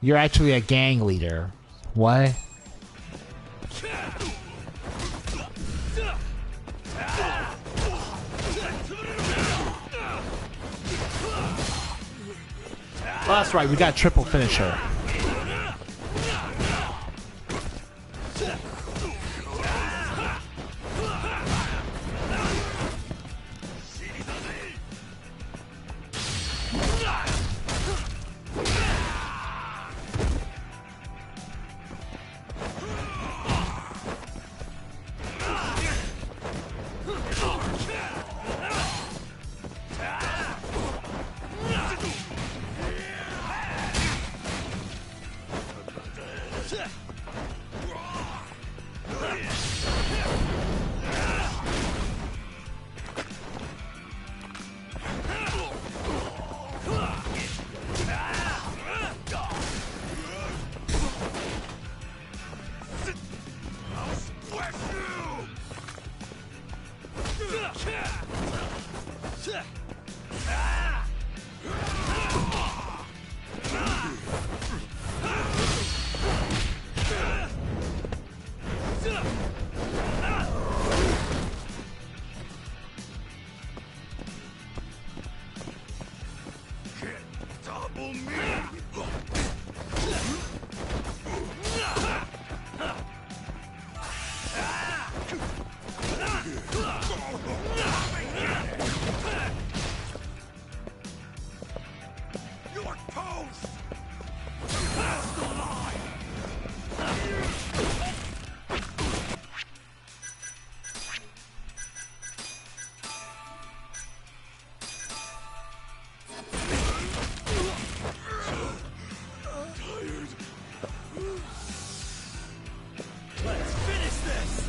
[SPEAKER 1] You're actually a gang leader. What? Oh, that's right, we got triple finisher.
[SPEAKER 7] Double me! Your toast! That's the line! Let's finish this!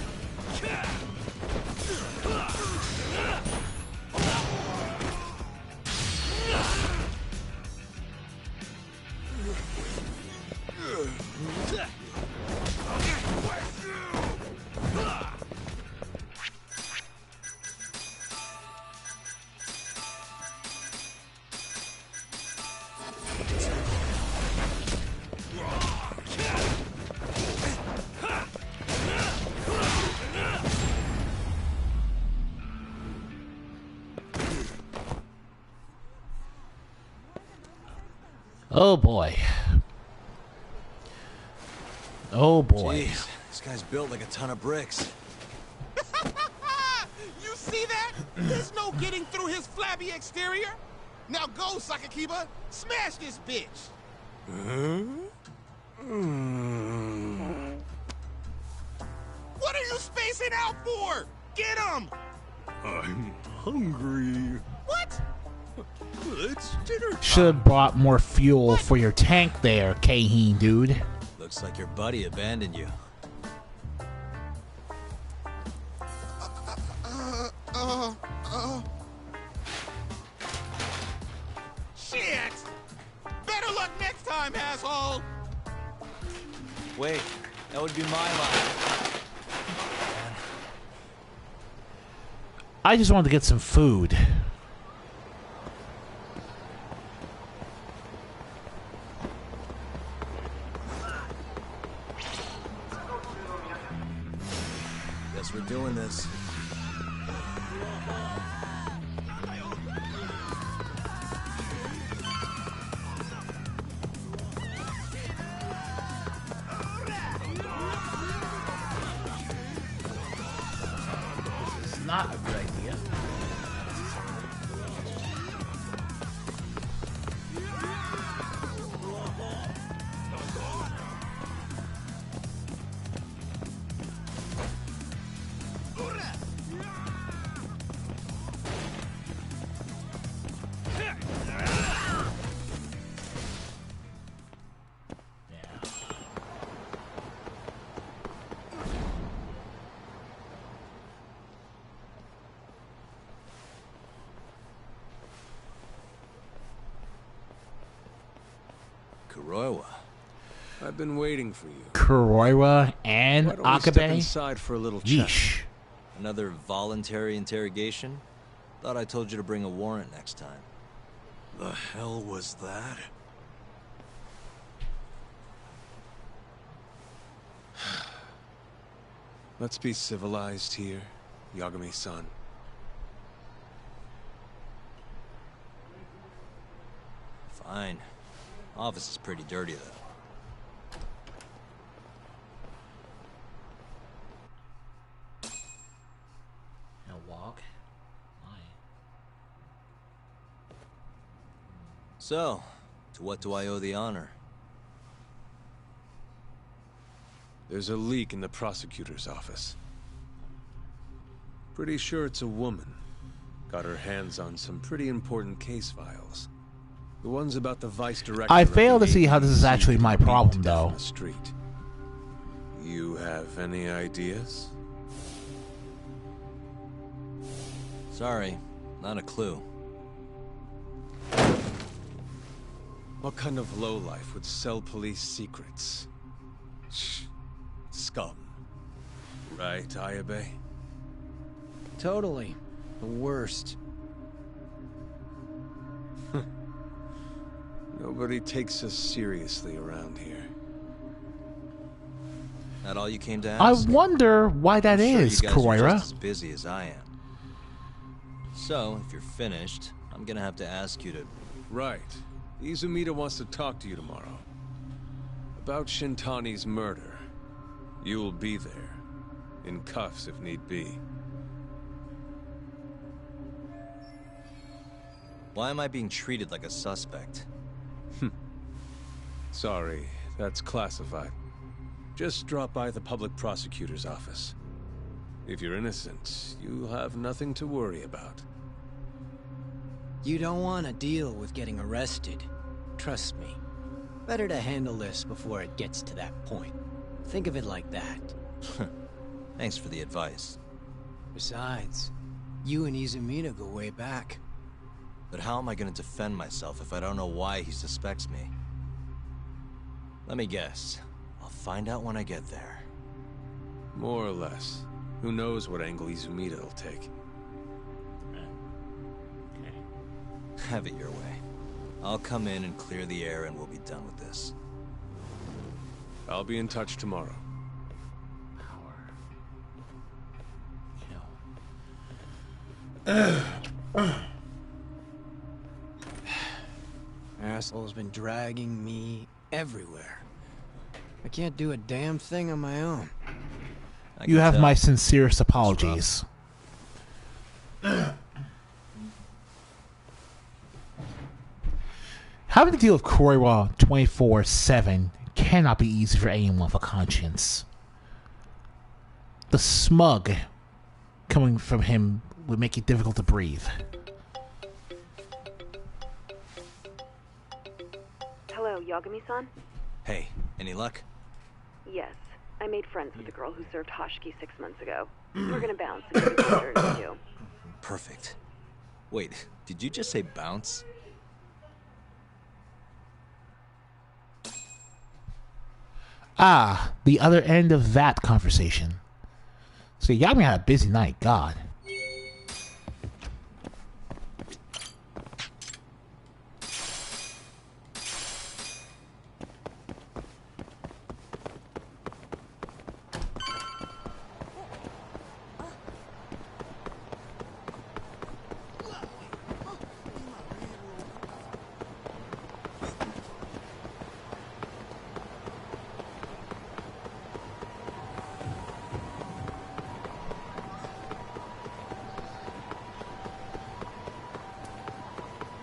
[SPEAKER 1] Oh boy. Oh boy.
[SPEAKER 3] Jeez, this guy's built like a ton of bricks.
[SPEAKER 8] You see that? There's no getting through his flabby exterior. Now go, Sakakiba. Smash this bitch. What are you spacing out for? Get him!
[SPEAKER 7] I'm hungry.
[SPEAKER 8] What?
[SPEAKER 7] It's dinner time.
[SPEAKER 1] Should have brought more fuel for your tank there, Kaheen, dude.
[SPEAKER 3] Looks like your buddy abandoned you.
[SPEAKER 8] Shit! Better luck next time, asshole!
[SPEAKER 3] Wait, that would be my line.
[SPEAKER 1] I just wanted to get some food.
[SPEAKER 3] Guess we're doing this.
[SPEAKER 1] It's not a good idea.
[SPEAKER 3] Kuroiwa.
[SPEAKER 4] I've been waiting for you.
[SPEAKER 1] Kuroiwa and
[SPEAKER 4] Why don't we step
[SPEAKER 1] Akabe?
[SPEAKER 4] inside for a little chat?
[SPEAKER 1] Yeesh.
[SPEAKER 3] Another voluntary interrogation? Thought I told you to bring a warrant next time.
[SPEAKER 4] The hell was that? Let's be civilized here, Yagami-san.
[SPEAKER 3] Fine. Office is pretty dirty, though.
[SPEAKER 1] Now walk. Why?
[SPEAKER 3] So, to what do I owe the honor?
[SPEAKER 4] There's a leak in the prosecutor's office. Pretty sure it's a woman. Got her hands on some pretty important case files. The ones about the vice director.
[SPEAKER 1] I
[SPEAKER 4] of
[SPEAKER 1] fail
[SPEAKER 4] the
[SPEAKER 1] to see how this is
[SPEAKER 4] agency
[SPEAKER 1] actually my
[SPEAKER 4] being
[SPEAKER 1] problem,
[SPEAKER 4] beaten to death
[SPEAKER 1] though.
[SPEAKER 4] on the street. You have any ideas?
[SPEAKER 3] Sorry, not a clue.
[SPEAKER 4] What kind of lowlife would sell police secrets? Shh. Scum. Right, Ayabe?
[SPEAKER 9] Totally. The worst.
[SPEAKER 4] Nobody takes us seriously around here.
[SPEAKER 3] That all you came to
[SPEAKER 1] I
[SPEAKER 3] ask?
[SPEAKER 1] wonder why that
[SPEAKER 3] I'm sure
[SPEAKER 1] is,
[SPEAKER 3] you guys are
[SPEAKER 1] Kuroiwa.
[SPEAKER 3] just as busy as I am. So, if you're finished, I'm gonna have to ask you to...
[SPEAKER 4] Right. Izumida wants to talk to you tomorrow. About Shintani's murder. You'll be there. In cuffs if need be.
[SPEAKER 3] Why am I being treated like a suspect?
[SPEAKER 4] Sorry, that's classified. Just drop by the public prosecutor's office. If you're innocent, you'll have nothing to worry about.
[SPEAKER 9] You don't want to deal with getting arrested. Trust me. Better to handle this before it gets to that point. Think of it like that.
[SPEAKER 3] Thanks for the advice.
[SPEAKER 9] Besides, you and Izumida go way back.
[SPEAKER 3] But how am I going to defend myself if I don't know why he suspects me? Let me guess. I'll find out when I get there.
[SPEAKER 4] More or less. Who knows what angle Izumida will take.
[SPEAKER 3] Have it your way. I'll come in and clear the air and we'll be done with this.
[SPEAKER 4] I'll be in touch tomorrow.
[SPEAKER 9] Asshole's been dragging me everywhere. I can't do a damn thing on my own.
[SPEAKER 1] You have my sincerest apologies. Having to deal with Kuroiwa 24/7 cannot be easy for anyone with a conscience. The smug coming from him would make it difficult to breathe.
[SPEAKER 14] Hello, Yagami-san?
[SPEAKER 3] Hey, any luck?
[SPEAKER 14] Yes. I made friends with the girl who served Hashiki 6 months ago. We're gonna bounce and get together to do.
[SPEAKER 3] Perfect. Wait, did you just say bounce?
[SPEAKER 1] Ah, the other end of that conversation. So Yagami had a busy night, God.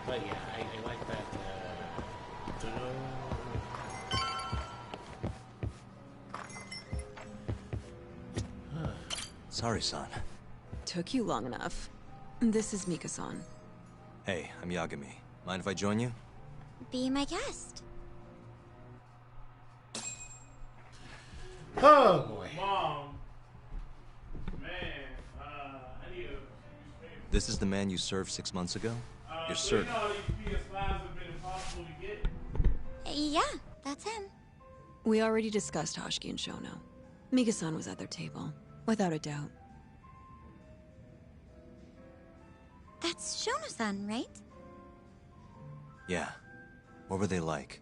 [SPEAKER 1] But yeah, I like that.
[SPEAKER 3] Sorry, son.
[SPEAKER 2] Took you long enough. This is Mika-san.
[SPEAKER 3] Hey, I'm Yagami. Mind if I join you?
[SPEAKER 11] Be my guest.
[SPEAKER 1] Oh boy.
[SPEAKER 15] Mom. Man, I need
[SPEAKER 3] This is the man you served 6 months ago? You're certain?
[SPEAKER 15] You know, these PS5s have been impossible to get.
[SPEAKER 11] Yeah, that's him.
[SPEAKER 2] We already discussed Hashiki and Shono. Mika-san was at their table, without a doubt.
[SPEAKER 11] That's Shono-san, right?
[SPEAKER 3] Yeah. What were they like?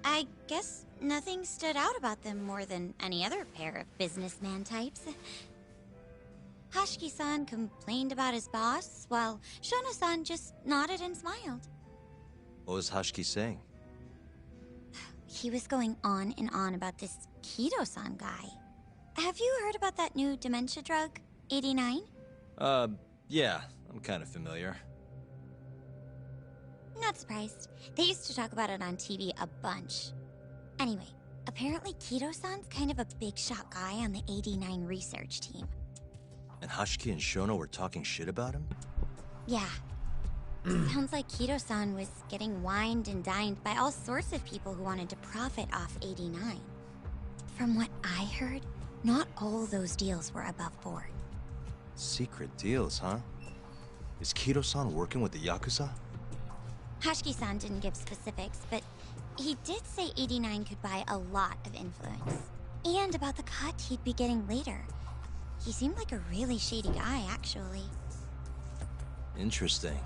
[SPEAKER 11] I guess nothing stood out about them more than any other pair of businessman types. Hashiki-san complained about his boss, while Shono-san just nodded and smiled.
[SPEAKER 3] What was Hashiki saying?
[SPEAKER 11] He was going on and on about this Kido-san guy. Have you heard about that new dementia drug, 89?
[SPEAKER 3] Yeah, I'm kind of familiar.
[SPEAKER 11] Not surprised. They used to talk about it on TV a bunch. Anyway, apparently Kido-san's kind of a big shot guy on the 89 research team.
[SPEAKER 3] And Hashiki and Shono were talking shit about him?
[SPEAKER 11] Yeah. Sounds like Kido-san was getting wined and dined by all sorts of people who wanted to profit off 89. From what I heard, not all those deals were above board.
[SPEAKER 3] Secret deals, huh? Is Kido-san working with the Yakuza?
[SPEAKER 11] Hashiki-san didn't give specifics, but he did say 89 could buy a lot of influence. And about the cut he'd be getting later. He seemed like a really shady guy, actually.
[SPEAKER 3] Interesting.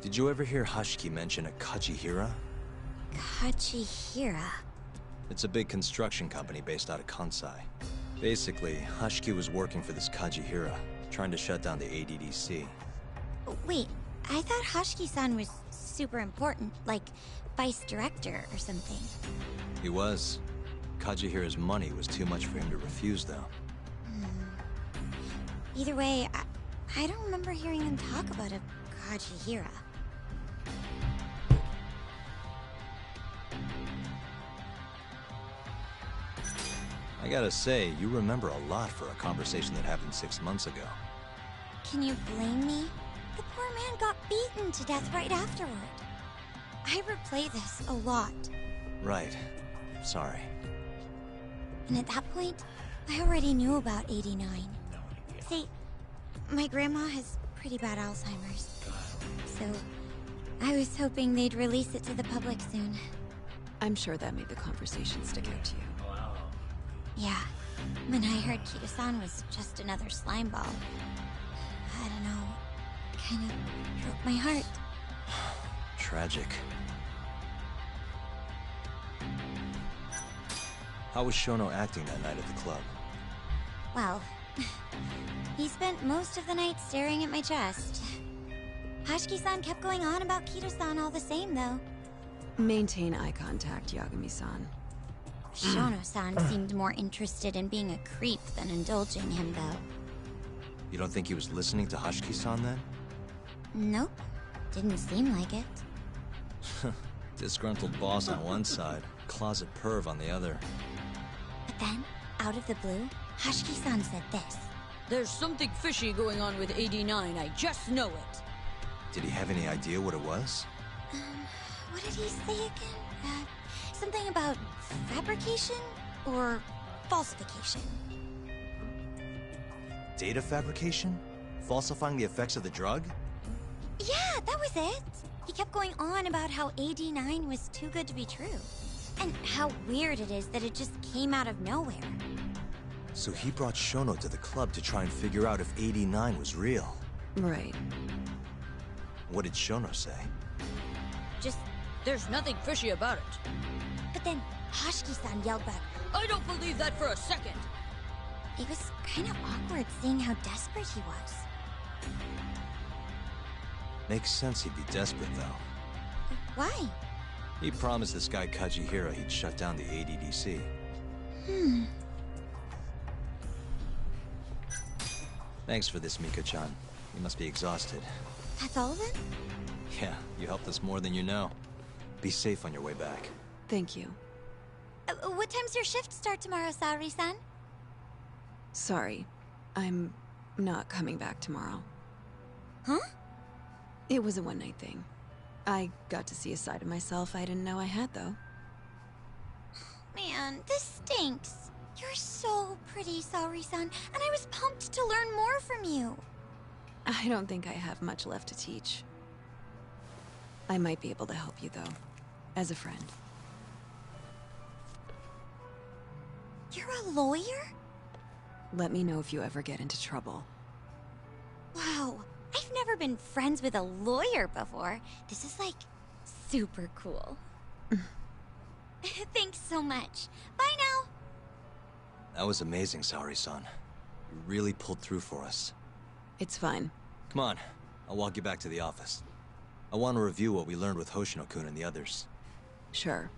[SPEAKER 3] Did you ever hear Hashiki mention a Kachihira?
[SPEAKER 11] Kachihira.
[SPEAKER 3] It's a big construction company based out of Kansai. Basically, Hashiki was working for this Kajihira, trying to shut down the ADDC.
[SPEAKER 11] Wait, I thought Hashiki-san was super important, like vice director or something.
[SPEAKER 3] He was. Kajihira's money was too much for him to refuse, though.
[SPEAKER 11] Either way, I don't remember hearing them talk about a Kajihira.
[SPEAKER 3] I gotta say, you remember a lot for a conversation that happened 6 months ago.
[SPEAKER 11] Can you blame me? The poor man got beaten to death right afterward. I replay this a lot.
[SPEAKER 3] Right. Sorry.
[SPEAKER 11] And at that point, I already knew about 89. See, my grandma has pretty bad Alzheimer's. So, I was hoping they'd release it to the public soon.
[SPEAKER 2] I'm sure that made the conversation stick out to you.
[SPEAKER 11] Yeah, when I heard Kido-san was just another slime ball, I don't know, kind of broke my heart.
[SPEAKER 3] Tragic. How was Shono acting that night at the club?
[SPEAKER 11] Well, he spent most of the night staring at my chest. Hashiki-san kept going on about Kido-san all the same, though.
[SPEAKER 2] Maintain eye contact, Yagami-san.
[SPEAKER 11] Shono-san seemed more interested in being a creep than indulging him, though.
[SPEAKER 3] You don't think he was listening to Hashiki-san then?
[SPEAKER 11] Nope. Didn't seem like it.
[SPEAKER 3] Disgruntled boss on one side, closet perv on the other.
[SPEAKER 11] But then, out of the blue, Hashiki-san said this.
[SPEAKER 16] There's something fishy going on with 89, I just know it.
[SPEAKER 3] Did he have any idea what it was?
[SPEAKER 11] What did he say again? Something about fabrication or falsification?
[SPEAKER 3] Data fabrication? Falsifying the effects of the drug?
[SPEAKER 11] Yeah, that was it. He kept going on about how AD9 was too good to be true. And how weird it is that it just came out of nowhere.
[SPEAKER 3] So he brought Shono to the club to try and figure out if 89 was real.
[SPEAKER 2] Right.
[SPEAKER 3] What did Shono say?
[SPEAKER 16] Just, there's nothing fishy about it.
[SPEAKER 11] But then Hashiki-san yelled back,
[SPEAKER 16] I don't believe that for a second.
[SPEAKER 11] It was kind of awkward seeing how desperate he was.
[SPEAKER 3] Makes sense he'd be desperate, though.
[SPEAKER 11] Why?
[SPEAKER 3] He promised this guy Kajihira he'd shut down the ADDC. Thanks for this, Mika-chan. You must be exhausted.
[SPEAKER 11] That's all of it?
[SPEAKER 3] Yeah, you helped us more than you know. Be safe on your way back.
[SPEAKER 2] Thank you.
[SPEAKER 11] What time's your shift start tomorrow, Saori-san?
[SPEAKER 2] Sorry. I'm not coming back tomorrow.
[SPEAKER 11] Huh?
[SPEAKER 2] It was a one-night thing. I got to see a side of myself I didn't know I had, though.
[SPEAKER 11] Man, this stinks. You're so pretty, Saori-san, and I was pumped to learn more from you.
[SPEAKER 2] I don't think I have much left to teach. I might be able to help you, though. As a friend.
[SPEAKER 11] You're a lawyer?
[SPEAKER 2] Let me know if you ever get into trouble.
[SPEAKER 11] Wow, I've never been friends with a lawyer before. This is, like, super cool. Thanks so much. Bye now.
[SPEAKER 3] That was amazing, Saori-san. You really pulled through for us.
[SPEAKER 2] It's fine.
[SPEAKER 3] Come on, I'll walk you back to the office. I want to review what we learned with Hoshino-kun and the others.
[SPEAKER 2] Sure.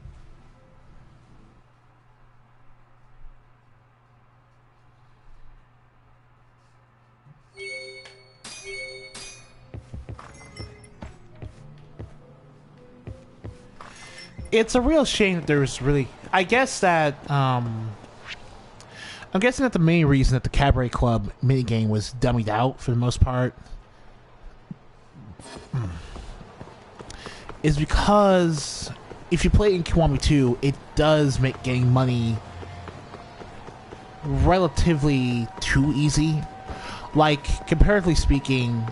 [SPEAKER 1] It's a real shame that there's really... I guess that, I'm guessing that the main reason that the Cabaret Club minigame was dummied out for the most part is because if you play in Kiwami 2, it does make getting money relatively too easy. Like, comparatively speaking,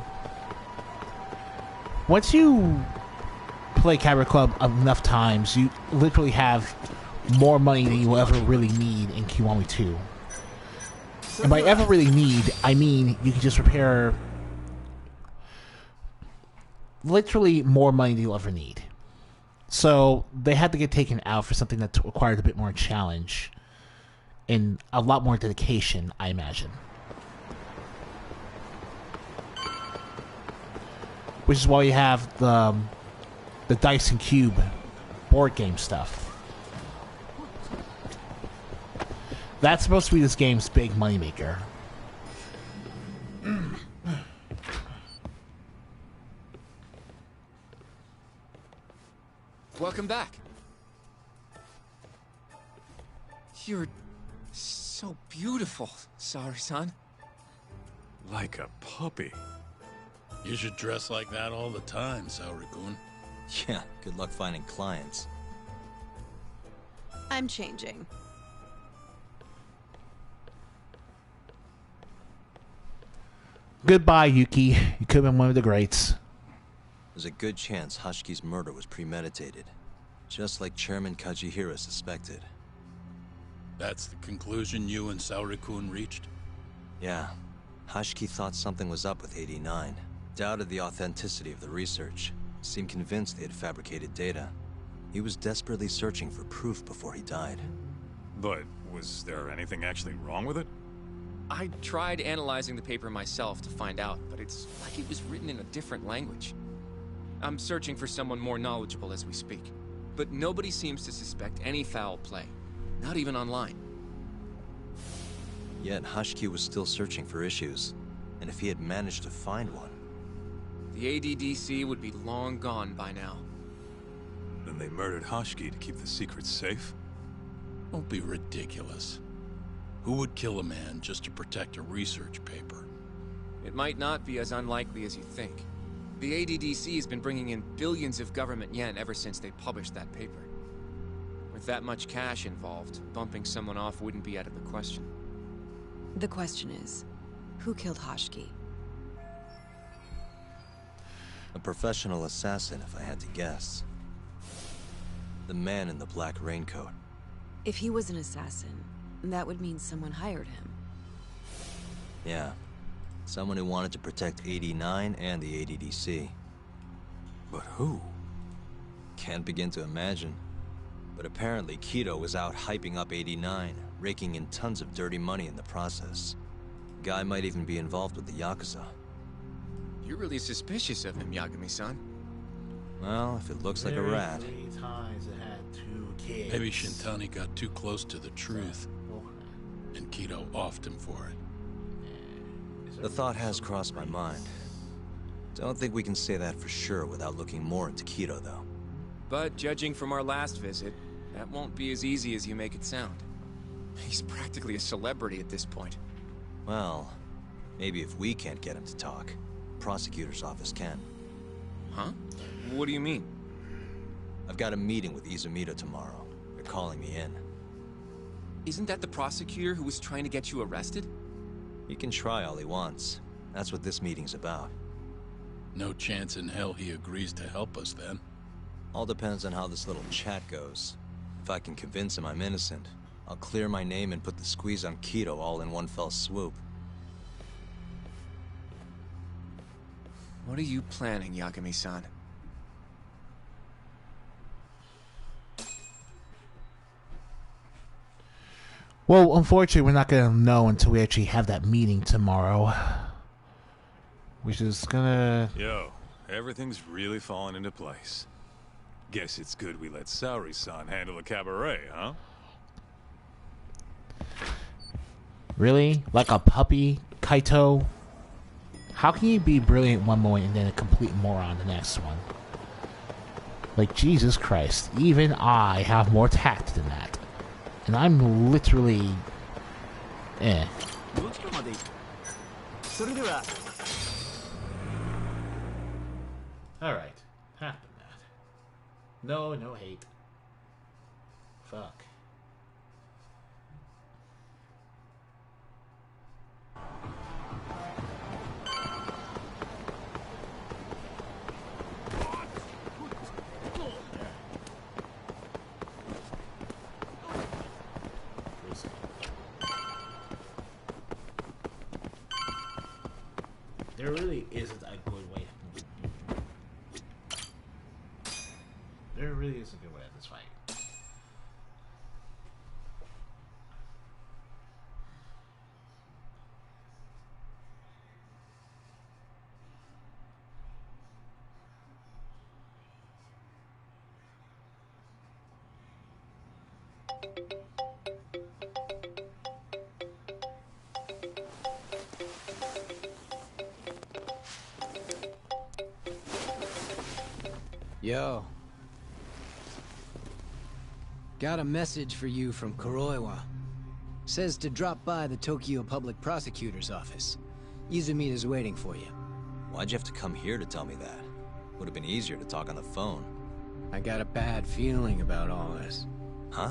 [SPEAKER 1] once you play Cabaret Club enough times, you literally have more money than you will ever really need in Kiwami 2. And by ever really need, I mean you can just repair literally more money than you'll ever need. So they had to get taken out for something that required a bit more challenge and a lot more dedication, I imagine. Which is why you have the Dice and Cube board game stuff. That's supposed to be this game's big moneymaker.
[SPEAKER 17] Welcome back. You're so beautiful, Saori-san.
[SPEAKER 4] Like a puppy.
[SPEAKER 18] You should dress like that all the time, Saori-kun.
[SPEAKER 3] Yeah, good luck finding clients.
[SPEAKER 2] I'm changing.
[SPEAKER 1] Goodbye, Yuki. You could have been one of the greats.
[SPEAKER 3] There's a good chance Hoshiki's murder was premeditated, just like Chairman Kajihira suspected.
[SPEAKER 18] That's the conclusion you and Saori-kun reached?
[SPEAKER 3] Yeah. Hoshiki thought something was up with 89. Doubted the authenticity of the research. Seemed convinced they had fabricated data. He was desperately searching for proof before he died.
[SPEAKER 19] But was there anything actually wrong with it?
[SPEAKER 17] I tried analyzing the paper myself to find out, but it's like it was written in a different language. I'm searching for someone more knowledgeable as we speak. But nobody seems to suspect any foul play. Not even online.
[SPEAKER 3] Yet Hoshiki was still searching for issues. And if he had managed to find one...
[SPEAKER 17] The ADDC would be long gone by now.
[SPEAKER 19] Then they murdered Hoshiki to keep the secret safe?
[SPEAKER 18] Don't be ridiculous. Who would kill a man just to protect a research paper?
[SPEAKER 17] It might not be as unlikely as you think. The ADDC has been bringing in billions of government yen ever since they published that paper. With that much cash involved, bumping someone off wouldn't be out of the question.
[SPEAKER 2] The question is, who killed Hoshiki?
[SPEAKER 3] A professional assassin, if I had to guess. The man in the black raincoat.
[SPEAKER 2] If he was an assassin, that would mean someone hired him.
[SPEAKER 3] Yeah. Someone who wanted to protect 89 and the ADDC. But who? Can't begin to imagine. But apparently Kido was out hyping up 89, raking in tons of dirty money in the process. Guy might even be involved with the Yakuza.
[SPEAKER 17] You're really suspicious of him, Yagami-san.
[SPEAKER 3] Well, if it looks like a rat.
[SPEAKER 18] Maybe Shintani got too close to the truth, and Kido offed him for it.
[SPEAKER 3] The thought has crossed my mind. Don't think we can say that for sure without looking more into Kido, though.
[SPEAKER 17] But judging from our last visit, that won't be as easy as you make it sound. He's practically a celebrity at this point.
[SPEAKER 3] Well, maybe if we can't get him to talk, prosecutor's office can.
[SPEAKER 17] Huh? What do you mean?
[SPEAKER 3] I've got a meeting with Izumito tomorrow. They're calling me in.
[SPEAKER 17] Isn't that the prosecutor who was trying to get you arrested?
[SPEAKER 3] He can try all he wants. That's what this meeting's about.
[SPEAKER 18] No chance in hell he agrees to help us, then.
[SPEAKER 3] All depends on how this little chat goes. If I can convince him I'm innocent, I'll clear my name and put the squeeze on Kido all in one fell swoop.
[SPEAKER 17] What are you planning, Yagami-san?
[SPEAKER 1] Well, unfortunately, we're not going to know until we actually have that meeting tomorrow. Which is gonna...
[SPEAKER 19] Yo, everything's really falling into place. Guess it's good we let Saori-san handle the cabaret, huh?
[SPEAKER 1] Really? Like a puppy, Kaito? How can you be brilliant one moment and then a complete moron the next one? Like, Jesus Christ. Even I have more tact than that. And I'm literally... Alright. Happen that. No hate. Fuck. There really isn't a good way. There really isn't
[SPEAKER 9] Yo. Got a message for you from Kuroiwa. Says to drop by the Tokyo Public Prosecutor's office. Izumita's waiting for you.
[SPEAKER 3] Why'd you have to come here to tell me that? Would have been easier to talk on the phone.
[SPEAKER 9] I got a bad feeling about all this.
[SPEAKER 3] Huh?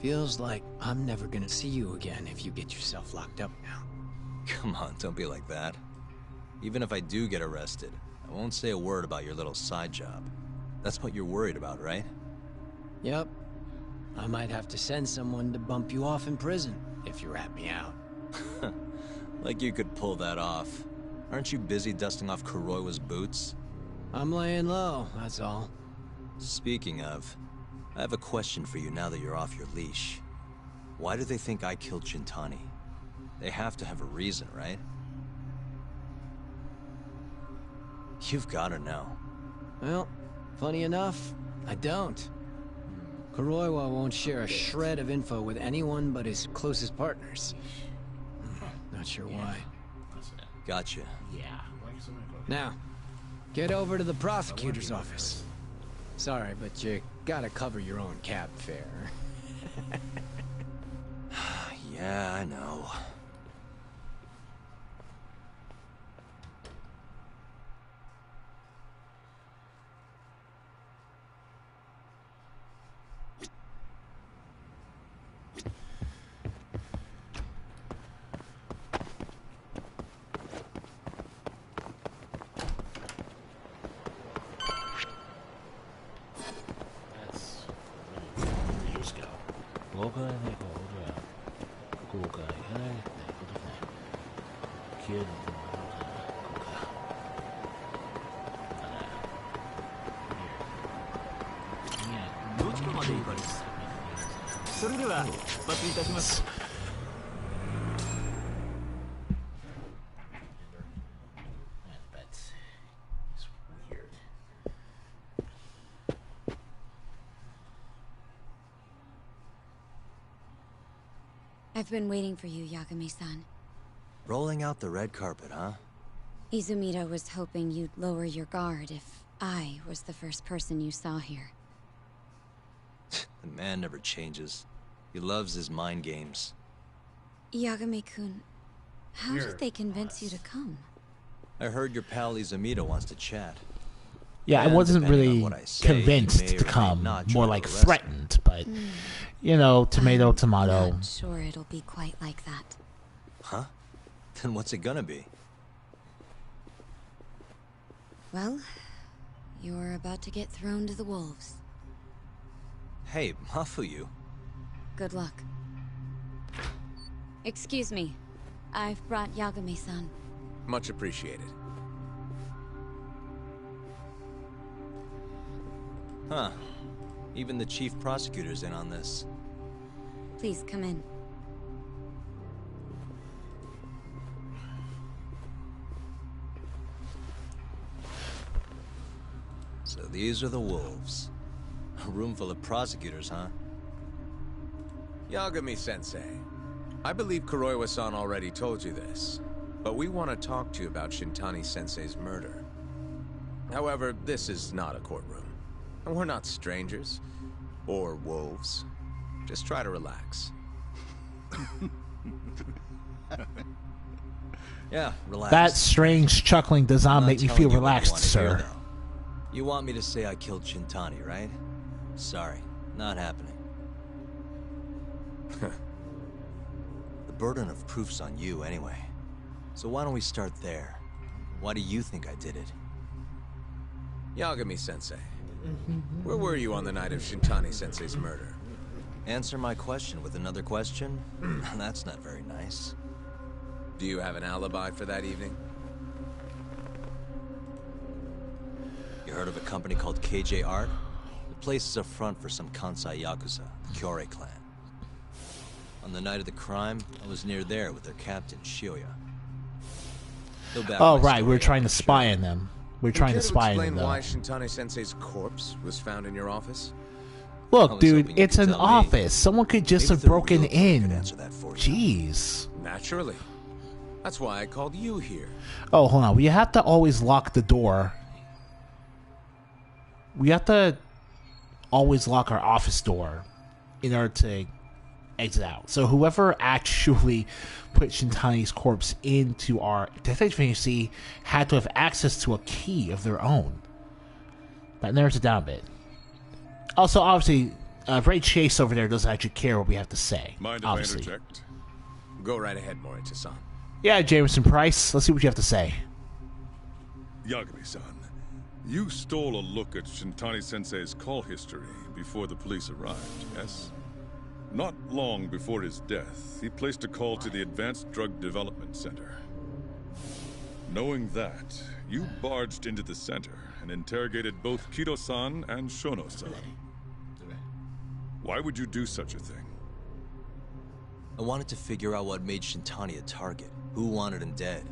[SPEAKER 9] Feels like I'm never gonna see you again if you get yourself locked up now.
[SPEAKER 3] Come on, don't be like that. Even if I do get arrested, I won't say a word about your little side job. That's what you're worried about, right?
[SPEAKER 9] Yep. I might have to send someone to bump you off in prison if you rat me out.
[SPEAKER 3] Like you could pull that off. Aren't you busy dusting off Kuroiwa's boots?
[SPEAKER 9] I'm laying low, that's all.
[SPEAKER 3] Speaking of, I have a question for you now that you're off your leash. Why do they think I killed Shintani? They have to have a reason, right? You've gotta know.
[SPEAKER 9] Well, funny enough, I don't. Kuroiwa won't share a shred of info with anyone but his closest partners. Not sure why.
[SPEAKER 3] Gotcha.
[SPEAKER 1] Yeah.
[SPEAKER 9] Now, get over to the prosecutor's office. Sorry, but you gotta cover your own cab fare.
[SPEAKER 3] Yeah, I know.
[SPEAKER 2] I've been waiting for you, Yagami-san.
[SPEAKER 3] Rolling out the red carpet, huh?
[SPEAKER 2] Izumita was hoping you'd lower your guard if I was the first person you saw here.
[SPEAKER 3] The man never changes. He loves his mind games.
[SPEAKER 2] Yagami-kun, how did they convince you to come?
[SPEAKER 3] I heard your pal Izumita wants to chat.
[SPEAKER 1] Yeah,
[SPEAKER 3] And
[SPEAKER 1] I wasn't
[SPEAKER 3] depending on
[SPEAKER 1] really
[SPEAKER 3] what I say,
[SPEAKER 1] convinced
[SPEAKER 3] he may
[SPEAKER 1] to
[SPEAKER 3] or may
[SPEAKER 1] come,
[SPEAKER 3] not try
[SPEAKER 1] more
[SPEAKER 3] to
[SPEAKER 1] like
[SPEAKER 3] arrest me.
[SPEAKER 1] threatened, but, you know, tomato, tomato.
[SPEAKER 2] Not sure it'll be quite like that.
[SPEAKER 3] Huh? Then what's it gonna be?
[SPEAKER 2] Well, you're about to get thrown to the wolves.
[SPEAKER 3] Hey, Mafuyu.
[SPEAKER 2] Good luck. Excuse me. I've brought Yagami-san.
[SPEAKER 4] Much appreciated.
[SPEAKER 3] Huh. Even the chief prosecutor's in on this.
[SPEAKER 2] Please come in.
[SPEAKER 3] So these are the wolves. A room full of prosecutors, huh?
[SPEAKER 4] Yagami-sensei, I believe Kuroiwa-san already told you this, but we want to talk to you about Shintani-sensei's murder. However, this is not a courtroom. And we're not strangers. Or wolves. Just try to relax.
[SPEAKER 3] Yeah, relax.
[SPEAKER 1] That strange chuckling does not
[SPEAKER 3] I'm
[SPEAKER 1] make me
[SPEAKER 3] telling
[SPEAKER 1] feel
[SPEAKER 3] you what you
[SPEAKER 1] relaxed,
[SPEAKER 3] wanna hear,
[SPEAKER 1] sir.
[SPEAKER 3] though. You want me to say I killed Shintani, right? Sorry, not happening. The burden of proof's on you anyway. So why don't we start there? Why do you think I did it?
[SPEAKER 4] Yagami-sensei, where were you on the night of Shintani-sensei's murder?
[SPEAKER 3] Answer my question with another question? That's not very nice.
[SPEAKER 4] Do you have an alibi for that evening?
[SPEAKER 3] You heard of a company called KJ Art? The place is a front for some Kansai Yakuza, the Kyorei clan. On the night of the crime, I was near there with their captain, Shioya.
[SPEAKER 1] Oh, right, we're trying to spy on them. We're trying to spy on them,
[SPEAKER 4] explain
[SPEAKER 1] though.
[SPEAKER 4] why Shintani-sensei's corpse was found in your office?
[SPEAKER 1] Look, dude, it's an office. Someone could just have broken in. Jeez.
[SPEAKER 4] Naturally. That's why I called you here.
[SPEAKER 1] Oh, hold on. We have to always lock the door. we have to always lock our office door in order to exit out. So whoever actually put Shintani's corpse into our detective agency had to have access to a key of their own. That narrows it down a bit. Also, obviously, Ray Chase over there doesn't actually care what we have to say.
[SPEAKER 19] Mind
[SPEAKER 1] obviously.
[SPEAKER 19] if I interject?
[SPEAKER 4] Go right ahead, Morita-san.
[SPEAKER 1] Yeah, Jameson Price. Let's see what you have to say.
[SPEAKER 19] Yagami-san, you stole a look at Shintani-sensei's call history before the police arrived, yes? Not long before his death, he placed a call to the Advanced Drug Development Center. Knowing that, you barged into the center and interrogated both Kido-san and Shono-san. Why would you do such a thing?
[SPEAKER 3] I wanted to figure out what made Shintani a target. Who wanted him dead?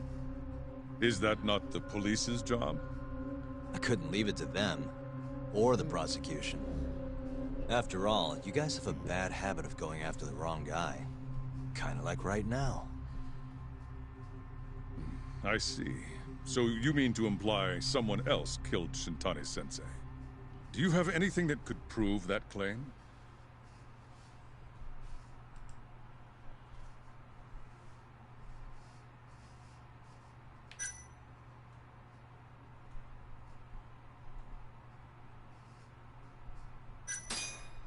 [SPEAKER 19] Is that not the police's job?
[SPEAKER 3] I couldn't leave it to them. Or the prosecution. After all, you guys have a bad habit of going after the wrong guy. Kinda like right now.
[SPEAKER 19] I see. So you mean to imply someone else killed Shintani-sensei? Do you have anything that could prove that claim?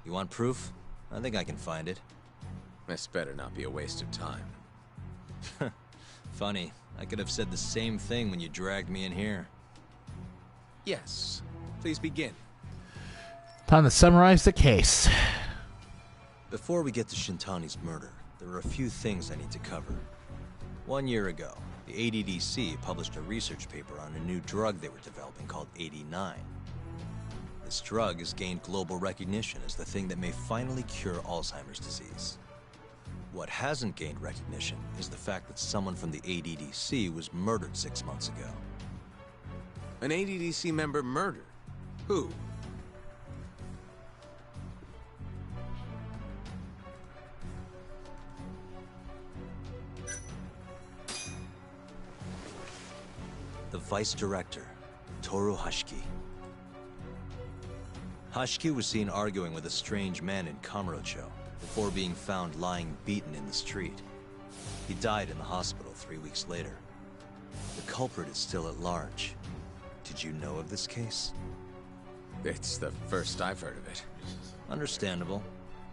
[SPEAKER 3] You want proof? I think I can find it.
[SPEAKER 4] This better not be a waste of time.
[SPEAKER 3] Funny, I could have said the same thing when you dragged me in here.
[SPEAKER 4] Yes. Please begin.
[SPEAKER 1] Time to summarize the case.
[SPEAKER 3] Before we get to Shintani's murder, there are a few things I need to cover. 1 year ago, the ADDC published a research paper on a new drug they were developing called 89. This drug has gained global recognition as the thing that may finally cure Alzheimer's disease. What hasn't gained recognition is the fact that someone from the ADDC was murdered 6 months ago.
[SPEAKER 4] An ADDC member murdered? Who?
[SPEAKER 3] The Vice Director, Toru Hashiki. Hashiki was seen arguing with a strange man in Kamurocho before being found lying beaten in the street. He died in the hospital 3 weeks later. The culprit is still at large. Did you know of this case?
[SPEAKER 4] It's the first I've heard of it.
[SPEAKER 3] Understandable.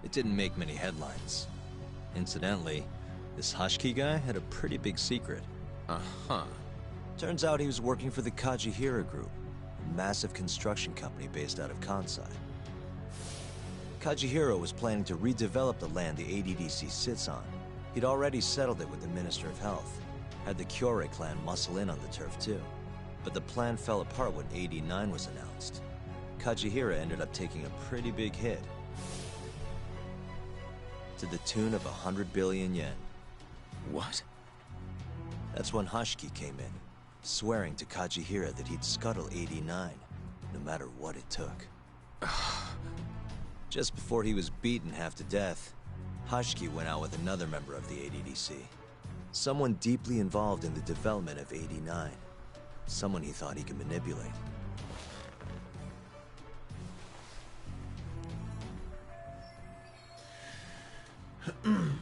[SPEAKER 3] It didn't make many headlines. Incidentally, this Hashiki guy had a pretty big secret.
[SPEAKER 4] Uh-huh.
[SPEAKER 3] Turns out he was working for the Kajihira Group, a massive construction company based out of Kansai. Kajihira was planning to redevelop the land the ADDC sits on. He'd already settled it with the Minister of Health, had the Kyorei clan muscle in on the turf too. But the plan fell apart when 89 was announced. Kajihira ended up taking a pretty big hit, to the tune of 100 billion yen.
[SPEAKER 4] What?
[SPEAKER 3] That's when Hashiki came in, swearing to Kajihira that he'd scuttle 89, no matter what it took. Just before he was beaten half to death, Hashiki went out with another member of the ADDC. Someone deeply involved in the development of 89. Someone he thought he could manipulate. I'm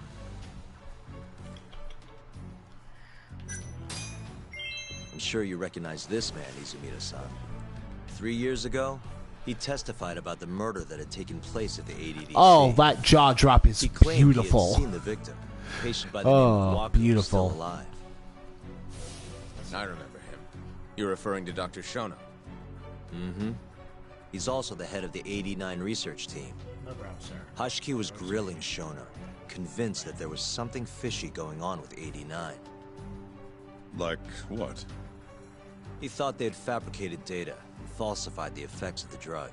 [SPEAKER 3] sure you recognize this man, Izumida-san. 3 years ago, he testified about the murder that had taken place at the ADDC.
[SPEAKER 1] Oh, that jaw drop is
[SPEAKER 3] he claimed
[SPEAKER 1] beautiful.
[SPEAKER 3] He had seen the victim, a patient by the name of Walker, who was still alive.
[SPEAKER 4] I remember him. You're referring to Dr. Shono.
[SPEAKER 3] Mm-hmm. He's also the head of the 89 research team.
[SPEAKER 1] No problem, sir.
[SPEAKER 3] Hashiki was grilling Shono, convinced that there was something fishy going on with 89.
[SPEAKER 19] Like what?
[SPEAKER 3] He thought they had fabricated data and falsified the effects of the drug.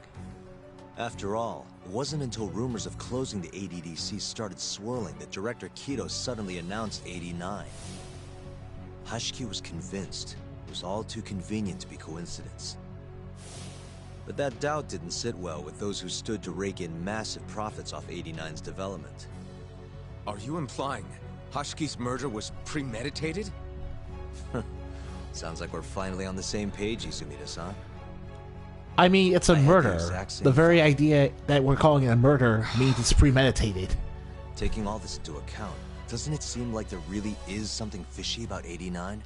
[SPEAKER 3] After all, it wasn't until rumors of closing the ADDC started swirling that Director Kido suddenly announced 89. Hashiki was convinced it was all too convenient to be coincidence. But that doubt didn't sit well with those who stood to rake in massive profits off 89's development.
[SPEAKER 4] Are you implying Hashiki's murder was premeditated?
[SPEAKER 3] Sounds like we're finally on the same page, Izumida-san.
[SPEAKER 1] I mean, it's a murder.
[SPEAKER 3] exact
[SPEAKER 1] The
[SPEAKER 3] same
[SPEAKER 1] very idea that we're calling it a murder means it's premeditated.
[SPEAKER 3] Taking all this into account, doesn't it seem like there really is something fishy about 89?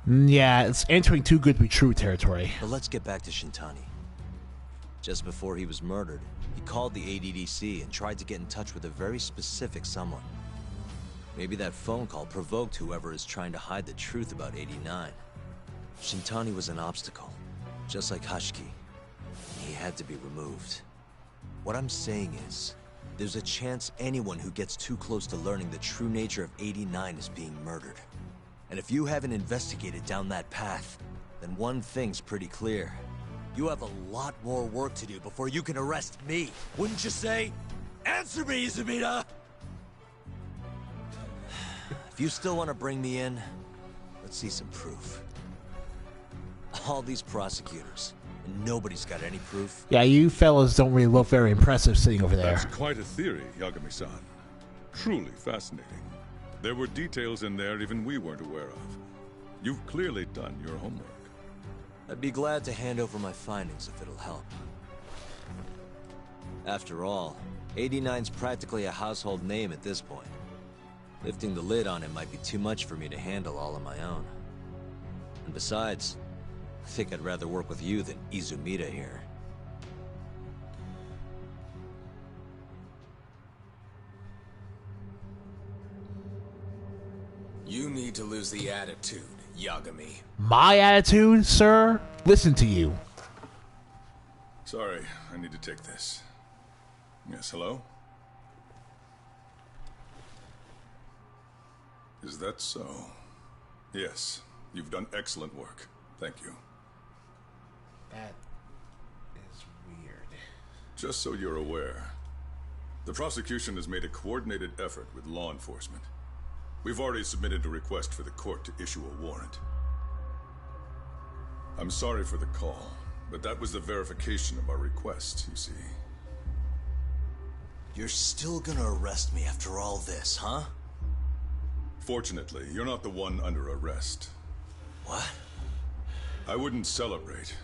[SPEAKER 1] Yeah, it's entering too good to be true territory.
[SPEAKER 3] But let's get back to Shintani. Just before he was murdered, he called the ADDC and tried to get in touch with a very specific someone. Maybe that phone call provoked whoever is trying to hide the truth about 89. Shintani was an obstacle, just like Hashiki. He had to be removed. What I'm saying is, there's a chance anyone who gets too close to learning the true nature of 89 is being murdered. And if you haven't investigated down that path, then one thing's pretty clear. You have a lot more work to do before you can arrest me. Wouldn't you say? Answer me, Izumida! If you still want to bring me in, let's see some proof. All these prosecutors, and nobody's got any proof.
[SPEAKER 1] Yeah, you fellas don't really look very impressive sitting over there.
[SPEAKER 19] That's quite a theory, Yagami-san. Truly fascinating. There were details in there even we weren't aware of. You've clearly done your homework.
[SPEAKER 3] I'd be glad to hand over my findings if it'll help. After all, 89's practically a household name at this point. Lifting the lid on him might be too much for me to handle all on my own. And besides, I think I'd rather work with you than Izumida here.
[SPEAKER 4] You need to lose the attitude, Yagami.
[SPEAKER 1] My attitude, sir? Listen to you.
[SPEAKER 19] Sorry, I need to take this. Yes, hello? Is that so? Yes, you've done excellent work. Thank you.
[SPEAKER 1] That is weird.
[SPEAKER 19] Just so you're aware, the prosecution has made a coordinated effort with law enforcement. We've already submitted a request for the court to issue a warrant. I'm sorry for the call, but that was the verification of our request, you see.
[SPEAKER 3] You're still gonna arrest me after all this, huh?
[SPEAKER 19] Fortunately, you're not the one under arrest.
[SPEAKER 3] What?
[SPEAKER 19] I wouldn't celebrate.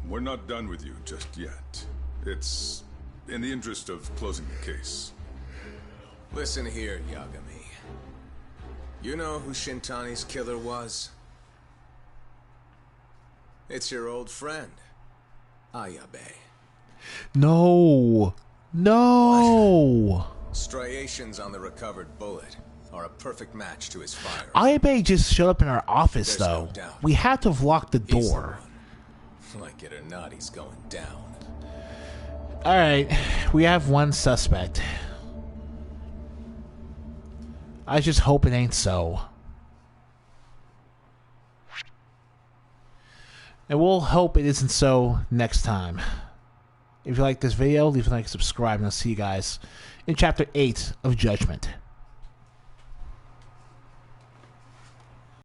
[SPEAKER 19] We're not done with you just yet. It's in the interest of closing the case.
[SPEAKER 4] Listen here, Yagami. You know who Shintani's killer was? It's your old friend, Ayabe.
[SPEAKER 1] No. No.
[SPEAKER 4] Striations on the recovered bullet are a perfect match to his fire.
[SPEAKER 1] Ayabe just showed up in our office,
[SPEAKER 4] There's
[SPEAKER 1] though.
[SPEAKER 4] no doubt.
[SPEAKER 1] We had to have locked the door.
[SPEAKER 4] Like it or not, he's going down.
[SPEAKER 1] Alright, we have one suspect. I just hope it ain't so. And we'll hope it isn't so next time. If you like this video, leave a like, subscribe, and I'll see you guys in Chapter 8 of Judgment.